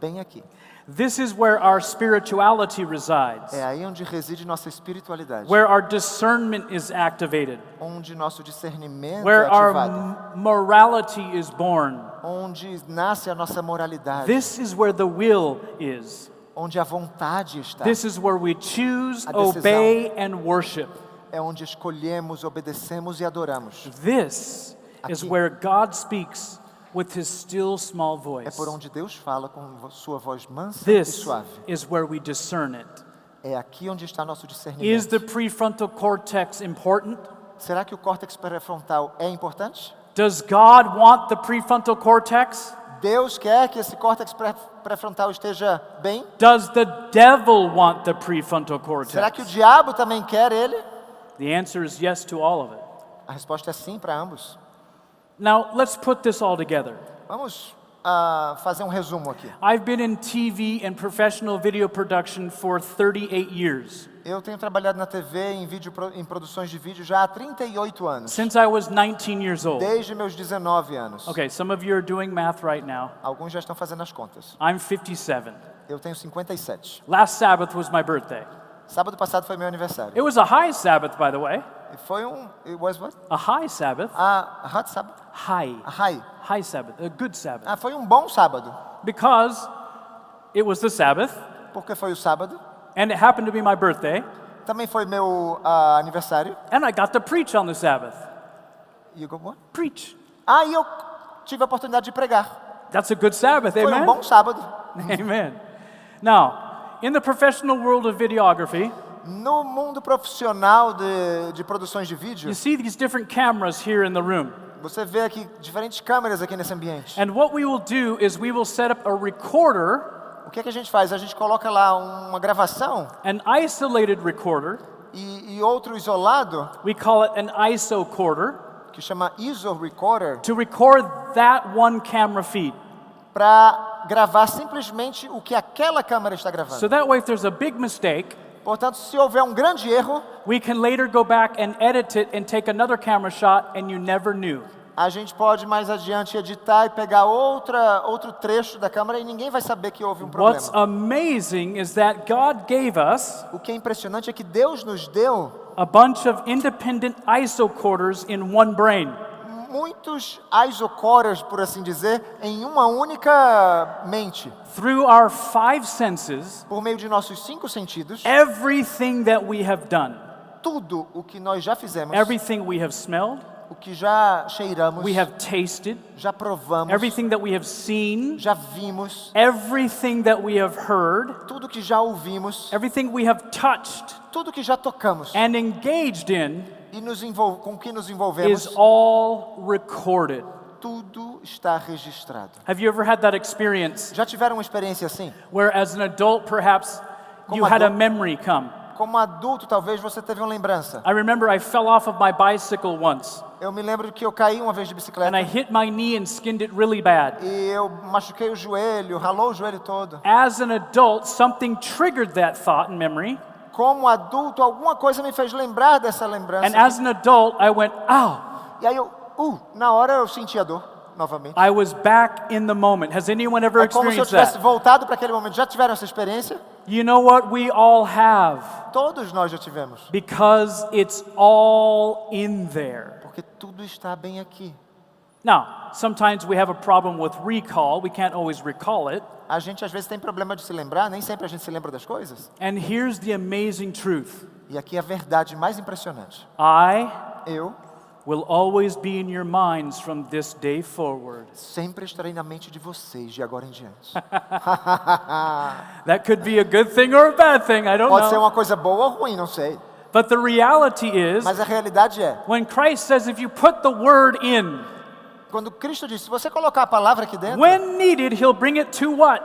Bem aqui. This is where our spirituality resides, É aí onde reside nossa espiritualidade. where our discernment is activated, Onde nosso discernimento é where our ativado. morality is born. Onde nasce a nossa moralidade. This is where the will is. Onde a vontade está. This is where we choose, A decisão. obey, and worship. É onde escolhemos, obedecemos e adoramos. This is Aqui. where God speaks with his still small É voice. por onde Deus fala com sua voz mansa e This suave. is where we discern it. É aqui onde está nosso Is discernimento. the prefrontal cortex important? Será que o córtex pré-frontal é importante? Does God want the prefrontal cortex? Deus quer que esse córtex pré-frontal esteja bem? Does the devil want the prefrontal Será que o cortex? diabo também quer ele? The answer is yes to all of it. A resposta é sim para ambos. Now, let's put this all together. Vamos fazer um resumo aqui. I've been in TV and professional video production for 38 years, Eu tenho trabalhado na TV, em produções de vídeo já há 38 anos. since I was 19 years old. Desde meus 19 anos. Okay, some of you are doing math right now. Alguns já estão fazendo as contas. I'm 57. Eu tenho 57. Last Sabbath was my birthday. Sábado passado foi meu aniversário. It was a high Sabbath, by the way. E foi It was what? A high Sabbath. A hot Sabbath? High. A high. High Sabbath. A good Sabbath. Foi um bom sábado. Because it was the Sabbath, Porque foi o sábado. and it happened to be my birthday, Também foi meu aniversário. and I got to preach on the Sabbath. E eu, what? Preach. E eu tive a oportunidade de pregar. That's a good Sabbath, Foi um amen? bom sábado. Amen. Now, in the professional world of videography, No mundo profissional de produções de vídeo, you see these different cameras here in the room. você vê aqui diferentes câmeras aqui nesse ambiente. And what we will do is we will set up a recorder, O que é que a gente faz? A gente coloca lá uma gravação an isolated recorder. e outro isolado, We call it an isocorder, que chama ISO Recorder, to record that one camera feed. para gravar simplesmente o que aquela câmera está So gravando. that way, if there's a big mistake, Portanto, se houver um grande erro, we can later go back and edit it and take another camera shot, and you never knew. a gente pode mais adiante editar e pegar outro trecho da câmera e ninguém vai saber que houve um What's problema. amazing is that God gave us O que é impressionante é que Deus nos deu a bunch of independent isocorders in one brain. muitos isocores, por assim dizer, em uma única mente. Through our 5 senses, Por meio de nossos 5 sentidos, everything that we have done, tudo o que nós já fizemos, everything we have smelled, o que já cheiramos, we have tasted, já provamos, everything that we have seen, já vimos, everything that we have heard, tudo que já ouvimos, everything we have touched tudo que já tocamos and engaged in e com que nos is envolvemos, all recorded. tudo está registrado. Have you ever had that experience Já tiveram uma experiência assim? where, as an adult, perhaps you Como had a adulto. memory come? Como adulto, talvez você teve uma lembrança. I remember I fell off of my bicycle once Eu me lembro que eu caí uma vez de and bicicleta I hit my knee and skinned it really bad. e eu machuquei o joelho, ralou o joelho todo. As an adult, something triggered that thought and memory, Como adulto, alguma coisa me fez lembrar dessa lembrança. and as an adult, I went, ow! E aí na hora eu senti a dor novamente. I was back in the moment. Has anyone ever É como se eu experienced tivesse that? voltado para aquele momento. Já tiveram essa experiência? You know what? We all have, Todos nós já tivemos. because it's all in there. Porque tudo está bem aqui. Now, sometimes we have a problem with recall. We can't always recall it. A gente às vezes tem problema de se lembrar, nem sempre a gente se lembra das coisas. And here's the amazing truth. E aqui é a verdade mais impressionante. Eu will always be in your minds from this day forward. sempre estarei na mente de vocês de agora em diante. That could be a good thing or a bad thing, I don't Pode ser know. uma coisa boa ou ruim, não sei. But the reality is, Mas a realidade é, when Christ says if you put the word in, quando Cristo diz, se você colocar a palavra aqui dentro, when needed, he'll bring it to what?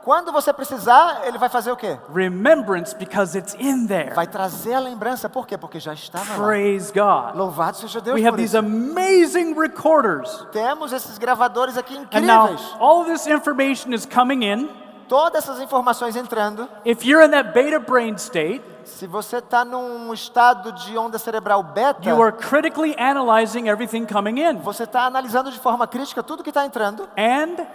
quando você precisar, ele vai fazer o quê? Remembrance, because it's in there. Vai trazer a lembrança. Por quê? Porque já estava lá. Praise God. Louvado seja Deus We have por these isso. amazing recorders. Temos esses gravadores aqui And now, incríveis. all of this information is coming in. Todas essas informações entrando. If you're in that beta brain state, Se você está num estado de onda cerebral beta, you are critically analyzing everything coming in. você está analisando de forma crítica tudo que está entrando. And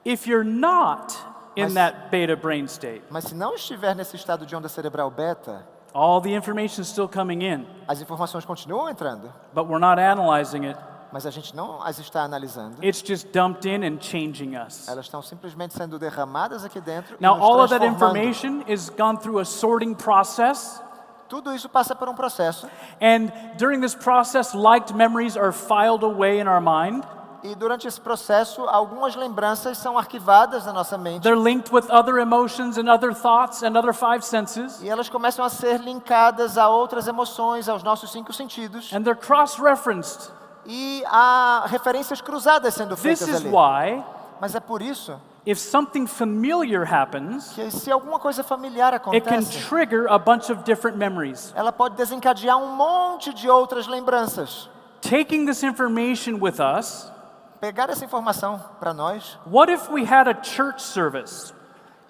if you're not in Mas- that beta brain state, Mas se não estiver nesse estado de onda cerebral beta, all the information is still coming in, as informações continuam entrando, but we're not analyzing it. mas a gente não as está analisando. It's just dumped in and changing us. Elas estão simplesmente sendo derramadas aqui dentro Now, e all nos of that transformando. information is gone through a sorting process. Tudo isso passa por um processo. And during this process, liked memories are filed away in our mind. E durante esse processo, algumas lembranças são arquivadas na nossa mente. They're linked with other emotions and other thoughts and other 5 senses. E elas começam a ser linkadas a outras emoções, aos nossos 5 sentidos. And they're cross-referenced. E há referências cruzadas sendo This feitas is ali. why, Mas é por isso if something familiar happens, que se alguma coisa familiar it can acontece, trigger a bunch of different memories. ela pode desencadear um monte de outras lembranças. Taking this information with us, Pegar essa informação para nós. what if we had a church service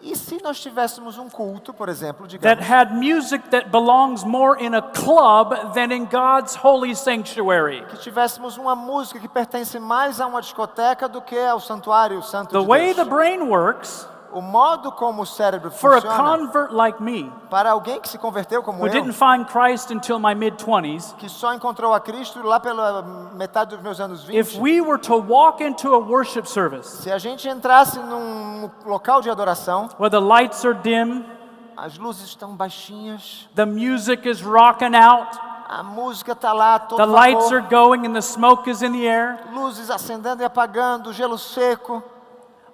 E se nós tivéssemos um culto, por exemplo, that digamos, had music that belongs more in a club than in God's holy sanctuary? que tivéssemos uma música que pertence mais a uma discoteca do que ao santuário santo The de way the Deus. brain works, O modo como o cérebro for a funciona, convert like me, para alguém que se converteu como who eu, didn't find Christ until my mid-20s, que só encontrou a Cristo lá pela metade dos meus anos 20, if we were to walk into a worship service se a gente entrasse num local de adoração, where the lights are dim, as luzes estão baixinhas, the music is rocking out, a música está lá, todo the lights are vapor, going and the smoke is in the air, luzes acendendo e apagando, gelo seco,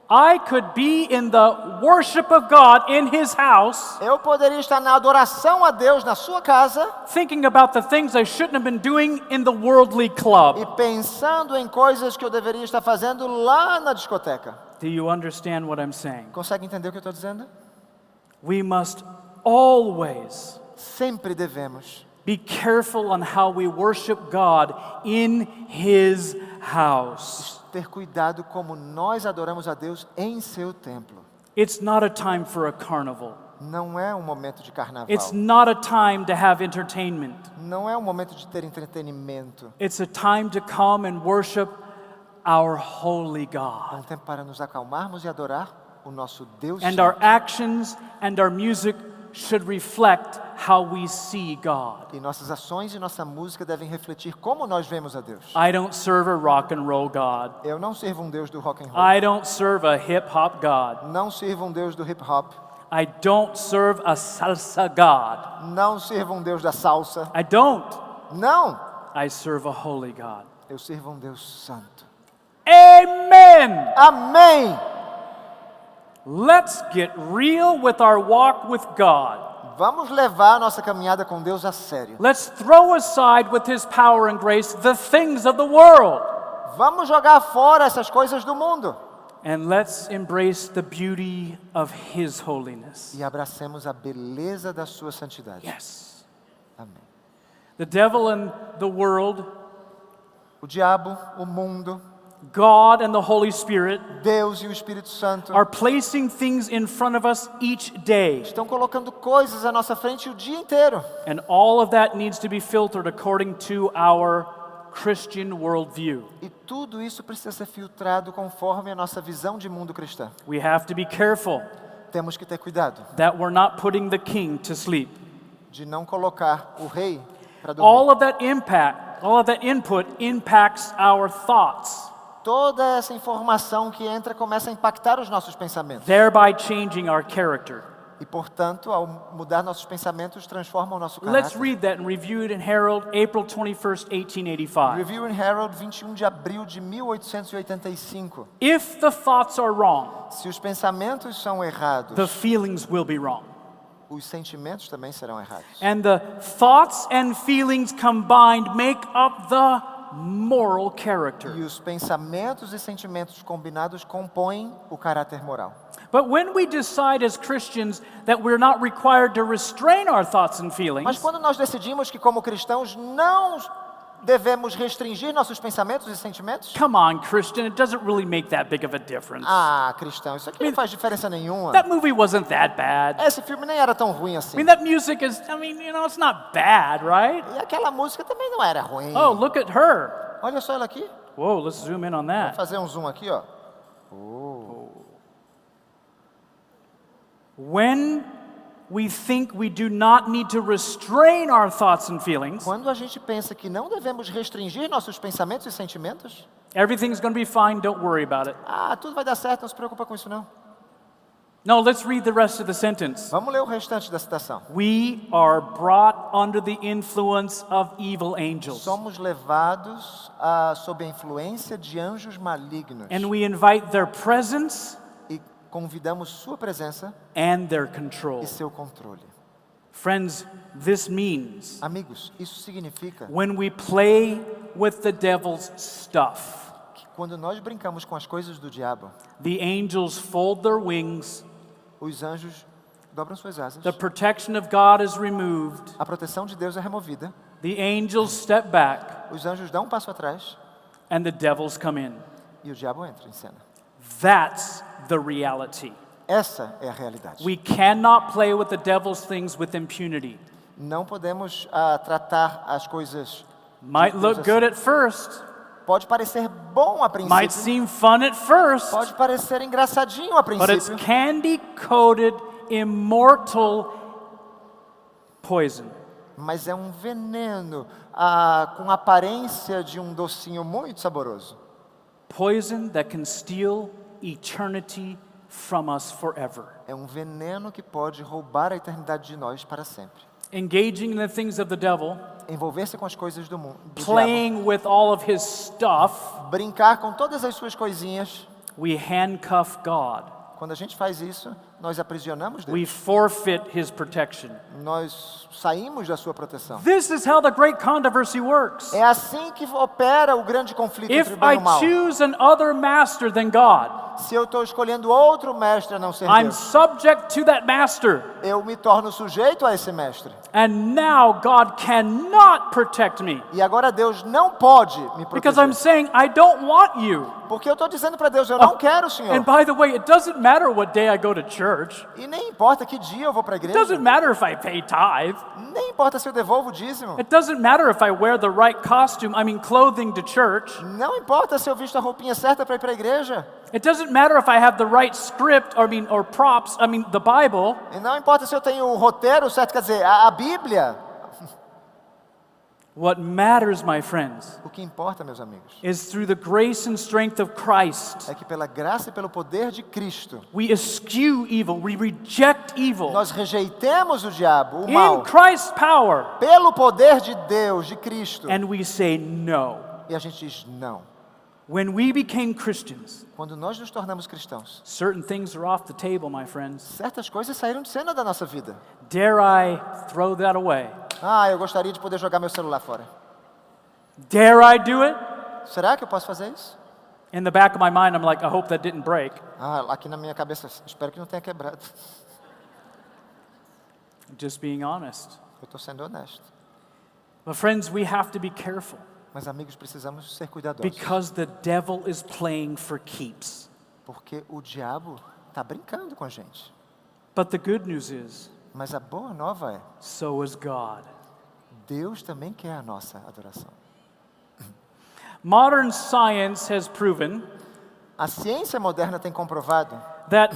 I could be in the worship of God in His house, Eu poderia estar na adoração a Deus na sua casa thinking about the things I shouldn't have been doing in the worldly club. e pensando em coisas que eu deveria estar fazendo lá na discoteca. Do you understand what I'm saying? Consegue entender o que eu estou dizendo? We must always Sempre devemos be careful on how we worship God in His house. ter cuidado como nós adoramos a Deus em seu templo. It's not a time for a carnival. Não é um momento de carnaval. It's not a time to have entertainment. Não é um momento de ter entretenimento. It's a time to come and worship our holy É God. um tempo para nos acalmarmos e adorar o nosso Deus And Santo. our actions and our music should reflect how we see God. E nossas ações e nossa música devem refletir como nós vemos a Deus. I don't serve a rock and roll God. Eu não sirvo um Deus do rock and roll. I don't serve a hip hop God. Não sirvo um Deus do hip hop. I don't serve a salsa God. Não sirvo um Deus da salsa. I don't. Não! I serve a holy God. Eu sirvo um Deus santo. Amen. Amém! Let's get real with our walk with God. Vamos levar a nossa caminhada com Deus a sério. Let's throw aside with His power and grace the things of the world. Vamos jogar fora essas coisas do mundo. And let's embrace the beauty of His holiness. E abracemos a beleza da sua santidade. Yes. Amém. The devil and the world, O diabo, o mundo, God and the Holy Spirit Deus e o Espírito Santo are placing things in front of us each day. estão colocando coisas à nossa frente o dia inteiro. And all of that needs to be filtered according to our Christian worldview. E tudo isso precisa ser filtrado conforme a nossa visão de mundo cristã. We have to be careful Temos que ter cuidado that we're not putting the king to sleep. de não colocar o rei para All dormir. of that impact, all of that input impacts our thoughts, Toda essa informação que entra começa a impactar os nossos pensamentos. thereby changing our character. E, portanto, ao mudar nossos pensamentos, transforma o nosso Let's caráter. read that and review it in Herald, April 21st, 1885. Review in Herald, 21 de abril de 1885. If the thoughts are wrong, Se os pensamentos são errados, the feelings will be wrong. os sentimentos também serão errados. And the thoughts and feelings combined make up the moral character. E os pensamentos e sentimentos combinados compõem o caráter moral. But when we decide as Christians that we're not required to restrain our thoughts and Mas feelings, quando nós decidimos que, como cristãos, não devemos restringir nossos pensamentos e sentimentos? come on, Christian, it doesn't really make that big of a difference. Ah, cristão, isso aqui não faz diferença nenhuma. That movie wasn't that bad. Esse filme nem era tão ruim I assim. mean, that music is, it's not bad, right? E aquela música também não era ruim. Oh, look at her. Olha só ela aqui. Whoa, let's zoom in on Vou that. fazer um zoom aqui, ó. When we think we do not need to restrain our thoughts and feelings, Quando a gente pensa que não devemos restringir nossos pensamentos e sentimentos, everything's going to be fine, don't worry about it. ah, tudo vai dar certo, não se preocupa com isso não. No, let's read the rest of the sentence. Vamos ler o restante da citação. We are brought under the influence of evil angels, Somos levados sob a influência de anjos malignos and we invite their presence e convidamos sua presença and their control. e seu controle. Friends, this means Amigos, isso significa when we play with the devil's stuff, que quando nós brincamos com as coisas do diabo, the angels fold their wings, os anjos dobram suas asas, the protection of God is removed, a proteção de Deus é removida, the angels step back, os anjos dão um passo atrás and the devils come in. e o diabo entra em cena. That's the reality. Essa é a realidade. We cannot play with the devil's things with impunity. Não podemos tratar as coisas. Might look good at first, Pode parecer bom a might princípio, seem fun at first, pode parecer engraçadinho a but it's princípio, candy-coated, immortal poison. mas é um veneno com aparência de um docinho muito saboroso. Poison that can steal eternity from us forever. É um veneno que pode roubar a eternidade de nós para sempre. Engaging in the things of the devil, Envolver-se com as coisas do mundo, do diabo, playing with all of his stuff, brincar com todas as suas coisinhas, we handcuff God. Quando a gente faz isso, nós aprisionamos Deus. We forfeit his protection. Nós saímos da sua proteção. This is how the great controversy works. É assim que opera o grande conflito entre If o bem e I o mal. choose an other master than God, Se eu estou escolhendo outro mestre a não ser I'm Deus, subject to that master. eu me torno sujeito a esse mestre. And now God cannot protect me E agora Deus não pode me because I'm proteger. saying, I don't want you. Porque eu estou dizendo para Deus, eu não quero o Senhor. And by the way, it doesn't matter what day I go to church. E nem importa que dia eu vou para a It igreja. doesn't matter if I pay tithe. Nem importa se eu devolvo o dízimo. It doesn't matter if I wear the right costume, clothing to church. Não importa se eu visto a roupinha certa para ir para a igreja. It doesn't matter if I have the right script, or props, the Bible. E não importa se eu tenho o roteiro certo, quer dizer, a Bíblia. What matters, my friends, O que importa, meus amigos, is through the grace and strength of Christ, é que pela graça e pelo poder de Cristo, we eschew evil, we reject evil. nós rejeitemos o diabo, o In mal, Christ's power, pelo poder de Deus, de Cristo. and we say no. E a gente diz não. When we became Christians, Quando nós nos tornamos cristãos, certain things are off the table, my friends. certas coisas saíram de cena da nossa vida. Dare I throw that away? Ah, eu gostaria de poder jogar meu celular fora. Dare I do it? Será que eu posso fazer isso? In the back of my mind, I'm like, I hope that didn't break. Ah, aqui na minha cabeça, espero que não tenha quebrado. Just being honest. Eu estou sendo honesto. But friends, we have to be careful Mas, amigos, precisamos ser cuidadosos. because the devil is playing for keeps. Porque o diabo está brincando com a gente. But the good news is, Mas a boa nova é, so is God. Deus também quer a nossa adoração. Modern science has proven A ciência moderna tem comprovado that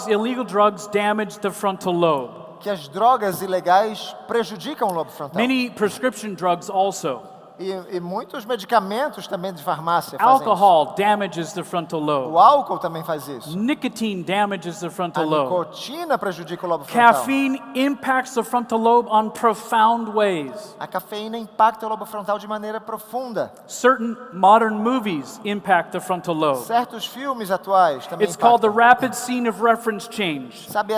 illegal drugs, damage the frontal lobe. que as drogas ilegais prejudicam o lobo frontal. Many prescription drugs also. E muitos medicamentos também de farmácia fazem isso. Alcohol damages the frontal O lobe. álcool também faz isso. Nicotine damages the A frontal lobe. nicotina prejudica o lobo frontal. Caffeine impacts the frontal lobe on profound ways. A cafeína impacta o lobo frontal de maneira profunda. Certain modern movies impact the frontal lobe. Certos filmes atuais também It's called the impactam. rapid scene of reference change. Sabe,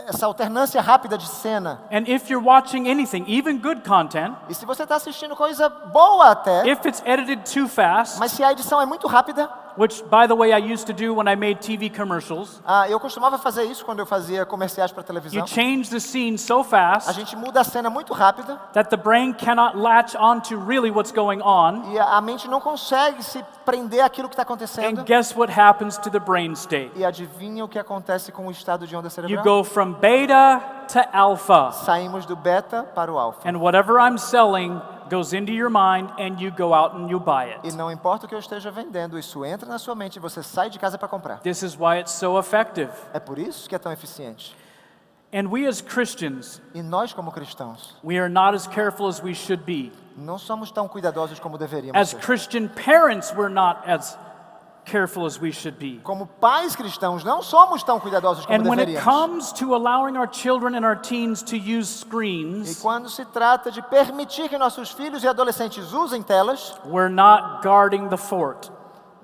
essa alternância rápida de cena. And if you're watching anything, even good content, E se você está assistindo coisa boa até, if it's edited too fast, mas se a edição é muito rápida, which, by the way, I used to do when I made TV commercials, eu costumava fazer isso quando eu fazia comerciais para televisão. you change the scene so A fast gente muda a cena muito rápida that the brain cannot latch onto really what's going on. e a mente não consegue se prender àquilo que está acontecendo. And guess what happens to the brain state? E adivinha o que acontece com o estado de onda You cerebral? go from beta to alpha. Saímos do beta para o alfa. And whatever I'm selling goes into your mind and you go out and you buy E it. não importa o que eu esteja vendendo, isso entra na sua mente e você sai de casa para comprar. This is why it's so effective. É por isso que é tão eficiente. And we as Christians, E nós, como cristãos, we are not as careful as we should be. não somos tão cuidadosos como deveríamos As ser. Christian parents, we're not as careful as we should be. Como pais cristãos, não somos tão cuidadosos como And when it deveríamos. comes to allowing our children and our teens to use E screens, quando se trata de permitir que nossos filhos e adolescentes usem telas, we're not guarding the fort.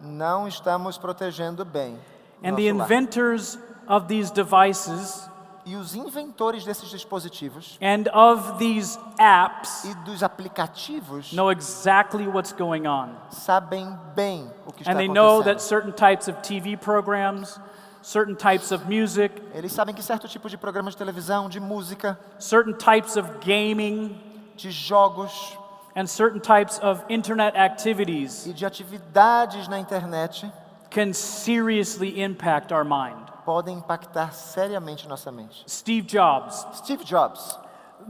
não estamos protegendo bem o And the nosso lar. inventors of these devices E os inventores desses dispositivos and of these apps e dos aplicativos know exactly what's going on. sabem bem o que está And they know that acontecendo. certain types of TV programs, certain types of music, Eles sabem que certo tipo de programa de televisão, de música, certain types of gaming, de jogos and certain types of internet activities e de atividades na internet can seriously impact our mind. podem impactar seriamente nossa mente. Steve Jobs, Steve Jobs,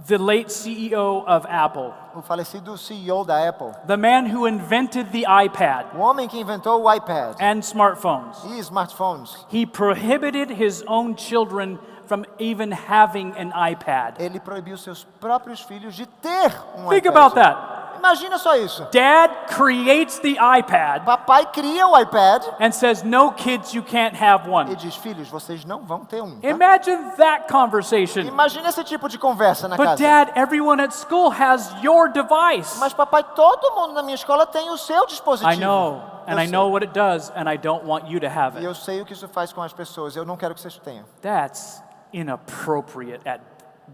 the late CEO of Apple, o falecido CEO da Apple, the man who invented the iPad o homem que inventou o iPad and smartphones, e smartphones, he prohibited his own children from even having an iPad. ele proibiu seus próprios filhos de ter um Think iPad. about that. Imagina só isso. Dad creates the iPad Papai cria o iPad and says, "No kids, you can't have e one." diz, filhos, vocês não vão ter um. Tá? Imagine that conversation. Imagina esse tipo de conversa na But casa. Dad, everyone at school has your device. Mas papai, todo mundo na minha escola tem o seu dispositivo. I know, and Eu I sei. know what it does, and I don't want you to have E it. eu sei o que isso faz com as pessoas. Eu não quero que vocês tenham. That's inappropriate at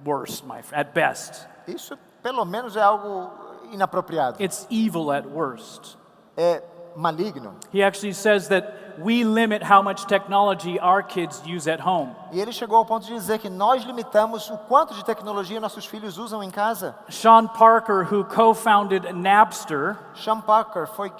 worst, at best. Isso, pelo menos, é algo inapropriado. It's evil at worst. É maligno. He actually says that we limit how much technology our kids use at home. E ele chegou ao ponto de dizer que nós limitamos o quanto de tecnologia nossos filhos usam em casa. Sean Parker, who co-founded Napster, Sean Parker foi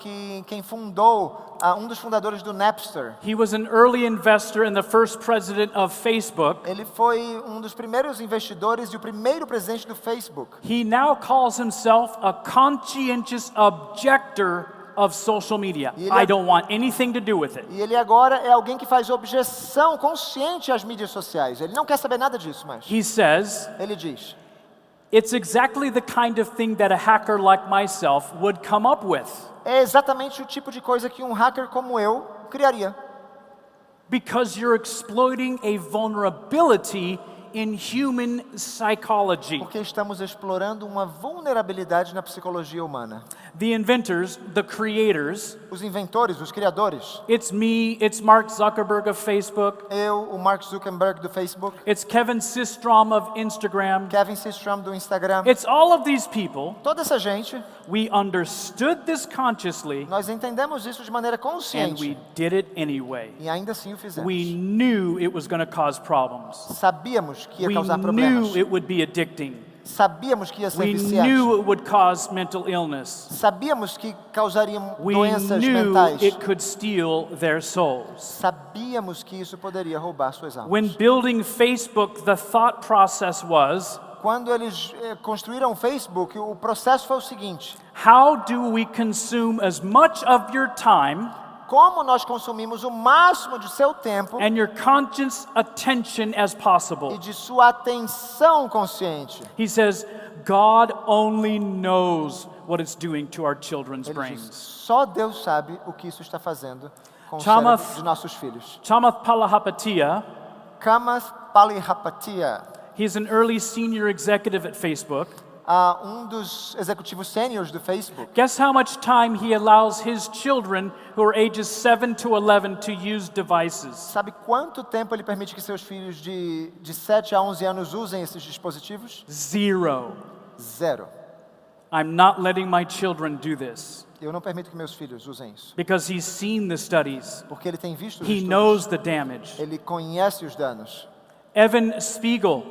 quem fundou, um dos fundadores do Napster. he was an early investor and the first president of Facebook. Ele foi um dos primeiros investidores e o primeiro presidente do Facebook. He now calls himself a conscientious objector of social media. E ele I don't want anything to do with it. E ele agora é alguém que faz objeção consciente às mídias sociais. Ele não quer saber nada disso mais. He says, Ele diz, it's exactly the kind of thing that a hacker like myself would come up with. é exatamente o tipo de coisa que um hacker como eu criaria. Because you're exploiting a vulnerability in human psychology. Porque estamos explorando uma vulnerabilidade na psicologia humana. The inventors, the creators, Os inventores, os criadores, it's me, it's Mark Zuckerberg of Facebook, eu, o Mark Zuckerberg do Facebook, it's Kevin Systrom of Instagram, Kevin Systrom do Instagram, it's all of these people. toda essa gente, We understood this consciously nós entendemos isso de maneira and consciente we did it anyway. e ainda assim o fizemos. We knew it was going to cause problems. Sabíamos que ia We causar knew problemas. it would be addicting. Sabíamos que ia ser We viciante. knew it would cause mental illness. Sabíamos que causaria We doenças knew mentais. it could steal their souls. Sabíamos que isso poderia roubar suas almas. When building Facebook, the thought process was, Quando eles construíram o Facebook, o processo foi o seguinte: how do we consume as much of your time como nós consumimos o máximo de seu tempo and your conscious attention as e possible? de sua atenção consciente? He says, God only knows what it's doing to our children's Ele diz, brains. só Deus sabe o que isso está fazendo com o Chama- cérebro de nossos filhos. Chamath Palihapitiya, Kamas Palihapitiya, he's an early senior executive at Facebook. dos executivos sêniores do Facebook. Guess how much time he allows his children who are ages 7 to 11 to use devices? Sabe quanto tempo ele permite que seus filhos de 7 a 11 anos usem esses dispositivos? 0. 0. I'm not letting my children do this Eu não permito que meus filhos usem isso. because he's seen the studies. Porque ele tem visto os He estudos. knows the damage. Ele conhece os danos. Evan Spiegel,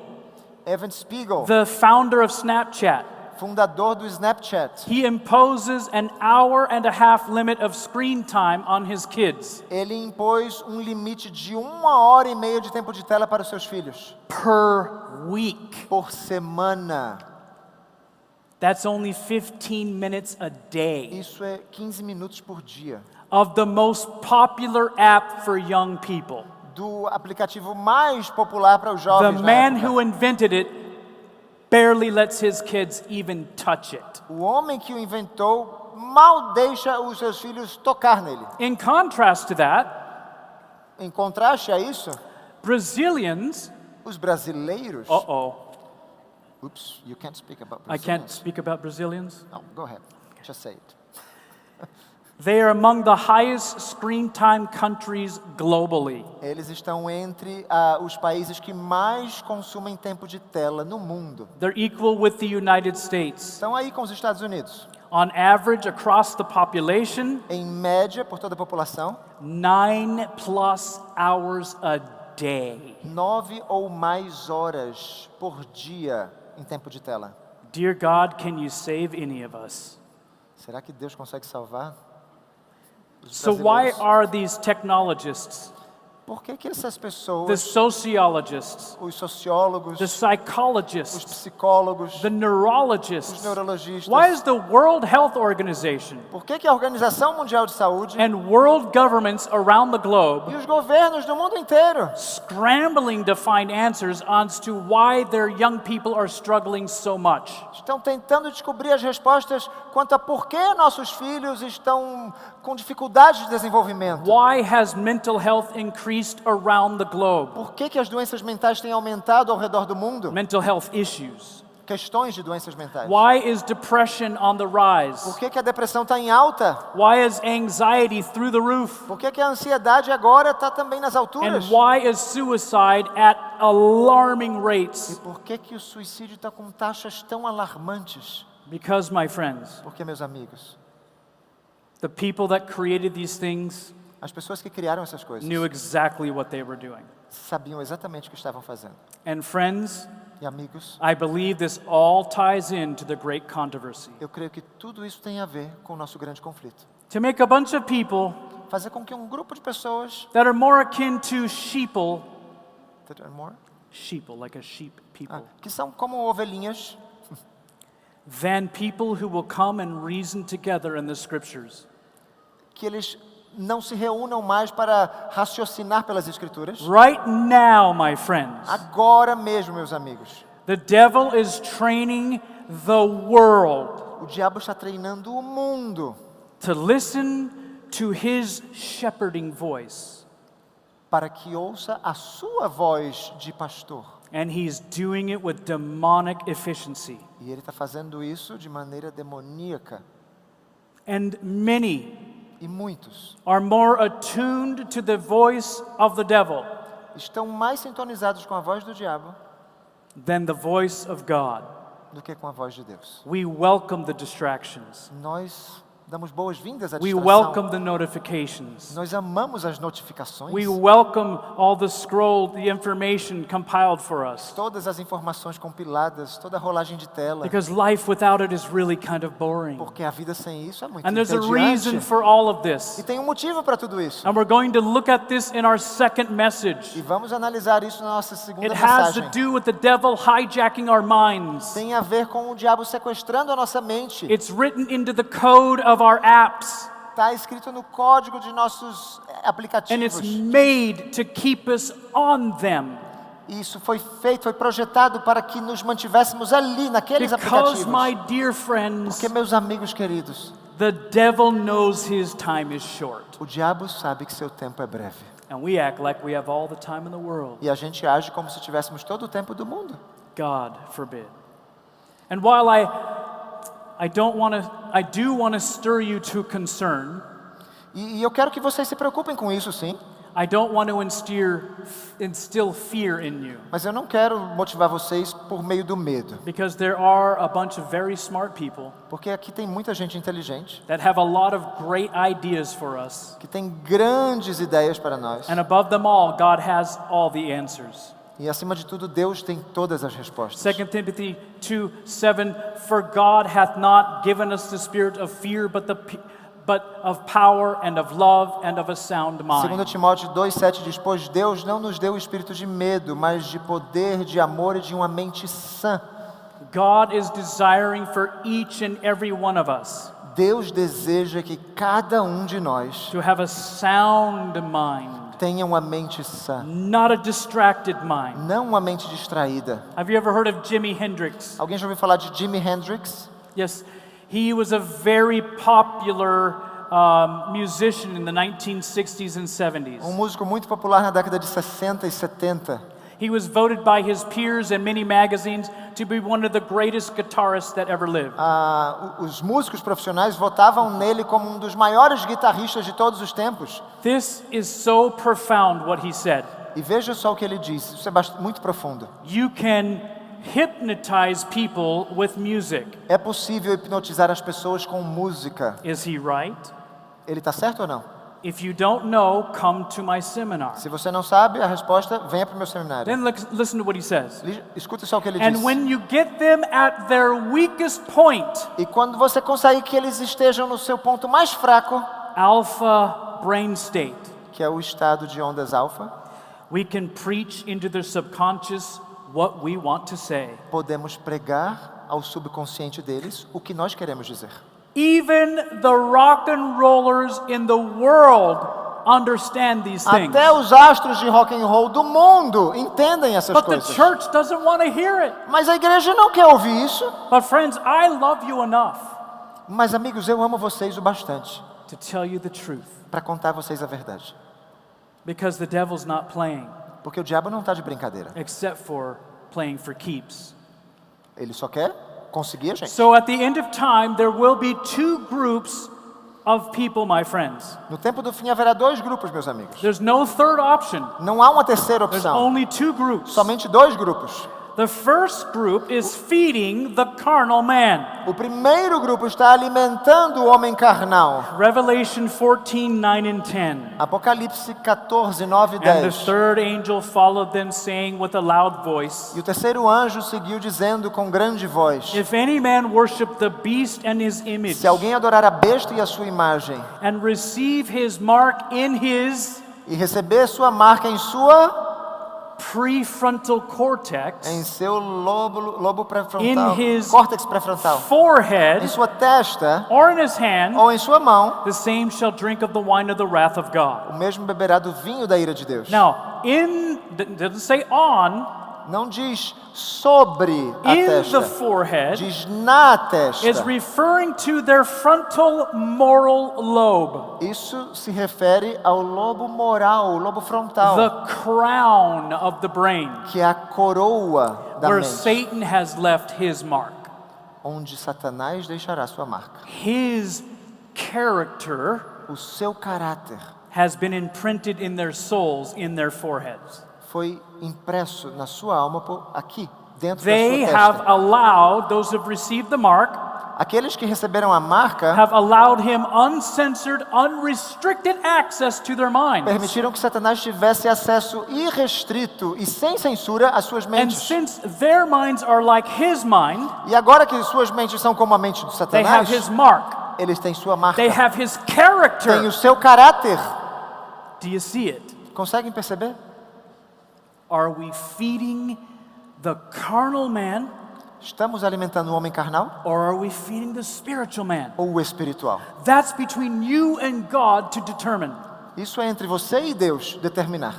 Evan Spiegel, the founder of Snapchat, fundador do Snapchat, he imposes an hour and a half limit of screen time on his kids ele impôs um limite de 1h30 de tempo de tela para os seus filhos. per week. Por semana. That's only 15 minutes a day Isso é 15 minutos por dia. of the most popular app for young people. Do aplicativo mais popular para os The jovens na man época. who invented it barely lets his kids even touch it. O homem que o inventou mal deixa os seus filhos tocar nele. In contrast to that, Em contraste a isso, Brazilians, os brasileiros... Oops, you can't speak about I can't Brazilians. speak about Brazilians. No, go ahead. Just say it. They are among the highest screen time countries globally. Eles estão entre os países que mais consumem tempo de tela no mundo. They're equal with the United States. Estão aí com os Estados Unidos. On average, across the population, Em média, por toda a população, 9+ hours a day. 9 ou mais horas por dia em tempo de tela. Dear God, can you save any of us? Será que Deus consegue salvar os So why brasileiros? are these technologists Por que que essas the pessoas, sociologists, os sociólogos, the os psychologists, psicólogos, the os neurologists, neurologistas, why is the World Health Organization por que que a Organização Mundial de Saúde and world governments around the e globe os governos do mundo inteiro scrambling to find answers as to why their young people are struggling so much? estão tentando descobrir as respostas quanto a por que nossos filhos estão com dificuldades de desenvolvimento? Why has mental health increased around the globe? Por que que as doenças mentais têm aumentado ao redor do mundo? Mental health issues. Questões de doenças mentais. Why is depression on the rise? Por que que a depressão está em alta? Why is anxiety through the roof? Por que que a ansiedade agora está também nas And alturas? why is suicide at alarming E rates? por que que o suicídio está com taxas tão alarmantes? Because, my friends, Porque, meus amigos, the people that created these things as pessoas que criaram essas coisas knew exactly what they were doing. sabiam exatamente o que estavam fazendo. And friends, E amigos, I believe this all ties into the great controversy. eu creio que tudo isso tem a ver com o nosso grande conflito. To make a bunch of people Fazer com que um grupo de pessoas that are more akin to sheeple, like a sheep people, que são como ovelhinhas, than people who will come and reason together in the scriptures. que eles não se reúnam mais para raciocinar pelas escrituras. Right now, my friends, Agora mesmo, meus amigos, the devil is training the world o diabo está treinando o mundo to listen to his shepherding voice. para que ouça a sua voz de pastor. And he's doing it with demonic efficiency. E ele está fazendo isso de maneira demoníaca. And many E muitos are more attuned to the voice of the devil estão mais sintonizados com a voz do diabo than the voice of God. do que com a voz de Deus. We welcome the distractions. Nós damos boas-vindas à We distração. welcome the notifications. Nós amamos as notificações. We welcome all the scroll, the information compiled for us. Todas as informações compiladas, toda a rolagem de tela. Because life without it is really kind of boring. Porque a vida sem isso é muito And there's a entediante. reason for all of this. E tem um motivo para tudo isso. And we're going to look at this in our second E message. vamos analisar isso na nossa segunda It has to mensagem. do with the devil hijacking our minds. Tem a ver com o diabo sequestrando a nossa mente. It's written into the code of our apps. Está escrito no código de nossos And it's aplicativos. made to keep us on them. E isso foi feito, foi projetado para que nos mantivéssemos ali, naqueles Because, aplicativos. my dear friends, Porque, meus amigos queridos, the devil knows his time is short. o diabo sabe que seu tempo é breve. And we act like we have all the time in the world. E a gente age como se tivéssemos todo o tempo do mundo. God forbid. And while I do want to stir you to concern, E eu quero que vocês se preocupem com isso, sim. I don't want to instill fear in you. Mas eu não quero motivar vocês por meio do medo. Because there are a bunch of very smart people Porque aqui tem muita gente inteligente, that have a lot of great ideas for us. que tem grandes ideias para nós. And above them all, God has all the answers. E acima de tudo, Deus tem todas as respostas. 2 Timothy 2:7, for God hath not given us the spirit of fear, but of power and of love and of a sound 2 mind. Timóteo 2,7 diz, pois Deus não nos deu o espírito de medo, mas de poder, de amor e de uma mente sã. God is desiring for each and every one of us Deus deseja que cada um de nós to have a sound mind, tenha uma mente sã, not a distracted mind. não uma mente distraída. Have you ever heard of Jimi Hendrix? Alguém já ouviu falar de Jimi Hendrix? Yes, he was a very popular musician in the 1960s and 70s. Músico muito popular na década de 60 e 70. He was voted by his peers and many magazines to be one of the greatest guitarists that ever lived. Os músicos profissionais votavam nele como um dos maiores guitarristas de todos os tempos. This is so profound what he said. E veja só o que ele disse, isso é muito profundo. You can hypnotize people with music. É possível hipnotizar as pessoas com música. Is he right? Ele está certo ou não? If you don't know, come to my seminar. Se você não sabe, a resposta, venha para o meu seminário. Then listen to what he says. Escuta só o que ele And diz. when you get them at their weakest point, E quando você consegue que eles estejam no seu ponto mais fraco, alpha brain state, que é o estado de ondas alfa, we can preach into their subconscious what we want to say. podemos pregar ao subconsciente deles o que nós queremos dizer. Even the rock and rollers in the world understand these things. Até os astros de rock and roll do mundo entendem essas But the coisas. church doesn't want to hear it. Mas a igreja não quer ouvir isso. But friends, I love you enough Mas amigos, eu amo vocês o bastante to tell you the truth. para contar a vocês a verdade. Because the devil's not playing, Porque o diabo não está de brincadeira. except for playing for keeps. Ele só quer conseguir a gente. So at the end of time, there will be two groups of people, my friends. No tempo do fim haverá dois grupos, meus amigos. There's no third option. Não há uma terceira There's opção. only two groups. Somente dois grupos. The first group is feeding the carnal man. O primeiro grupo está alimentando o homem carnal. Revelation 14, 9 and 10. Apocalipse 14, 9 e And the 10. third angel followed them, saying with a loud voice, E o terceiro anjo seguiu dizendo com grande voz: If any man worship the beast and his image, Se alguém adorar a besta e a sua imagem, and receive his mark in his e receber sua marca em sua, prefrontal cortex, em seu lobo In pré-frontal, his córtex pré-frontal, em forehead, sua testa or in his hand, ou em sua mão, the same shall drink of the wine of the wrath of God. o mesmo beberá do vinho da ira de Deus. Now, doesn't say on, Não diz sobre a in the testa, forehead, diz na testa. is referring to their frontal moral lobe, Isso se refere ao lobo moral, o lobo frontal, the crown of the brain, que é a coroa da where mente, Satan has left his mark. onde Satanás deixará sua marca. His character O seu caráter has been imprinted in their souls, in their foreheads. foi impresso na sua alma aqui, dentro They da sua have testa. allowed, those who have received the mark, Aqueles que receberam a marca have allowed him uncensored, unrestricted access to their minds. permitiram que Satanás tivesse acesso irrestrito e sem censura às suas And mentes. since their minds are like his mind, E agora que suas mentes são como a mente do they have Satanás, his mark. eles têm sua marca, They have his têm character. o seu caráter. Do you see it? Conseguem perceber? Are we feeding the carnal man, Estamos alimentando o homem carnal or are we feeding the spiritual man? ou o espiritual? That's between you and God to determine. Isso é entre você e Deus determinar.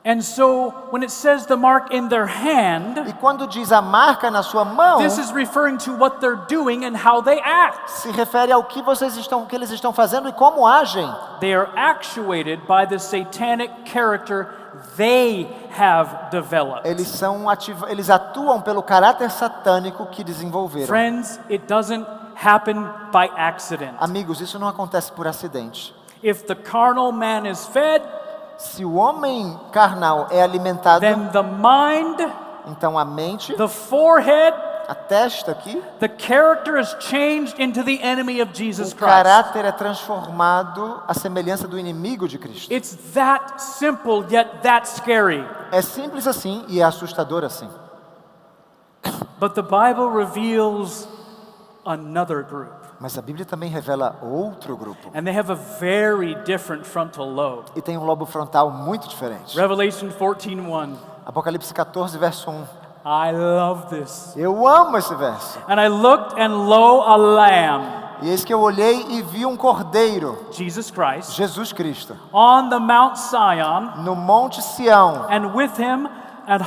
And so when it says the mark in their hand, E quando diz a marca na sua mão, this is referring to what they're doing and how they act. se refere ao que que eles estão fazendo e como agem. They are actuated by the satanic character they have developed. Eles atuam pelo caráter satânico que desenvolveram. Friends, it doesn't happen by accident. Amigos, isso não acontece por acidente. If the carnal man is fed, Se o homem carnal é alimentado, then the mind, então a mente, the forehead, a testa aqui, the character is changed into the enemy of Jesus o Christ. caráter é transformado à semelhança do inimigo de Cristo. It's that simple yet that scary. É simples assim e é assustador assim. But the Bible reveals another group. Mas a Bíblia também revela outro grupo. And they have a very different frontal lobe. E tem um lobo frontal muito diferente. Revelation 14:1. Apocalipse 14, verso 1. I love this. Eu amo esse verso. And I looked, and lo, a lamb, E eis que eu olhei e vi um cordeiro, Jesus Christ, Jesus Cristo, on the Mount Sion, no Monte Sião, and with him e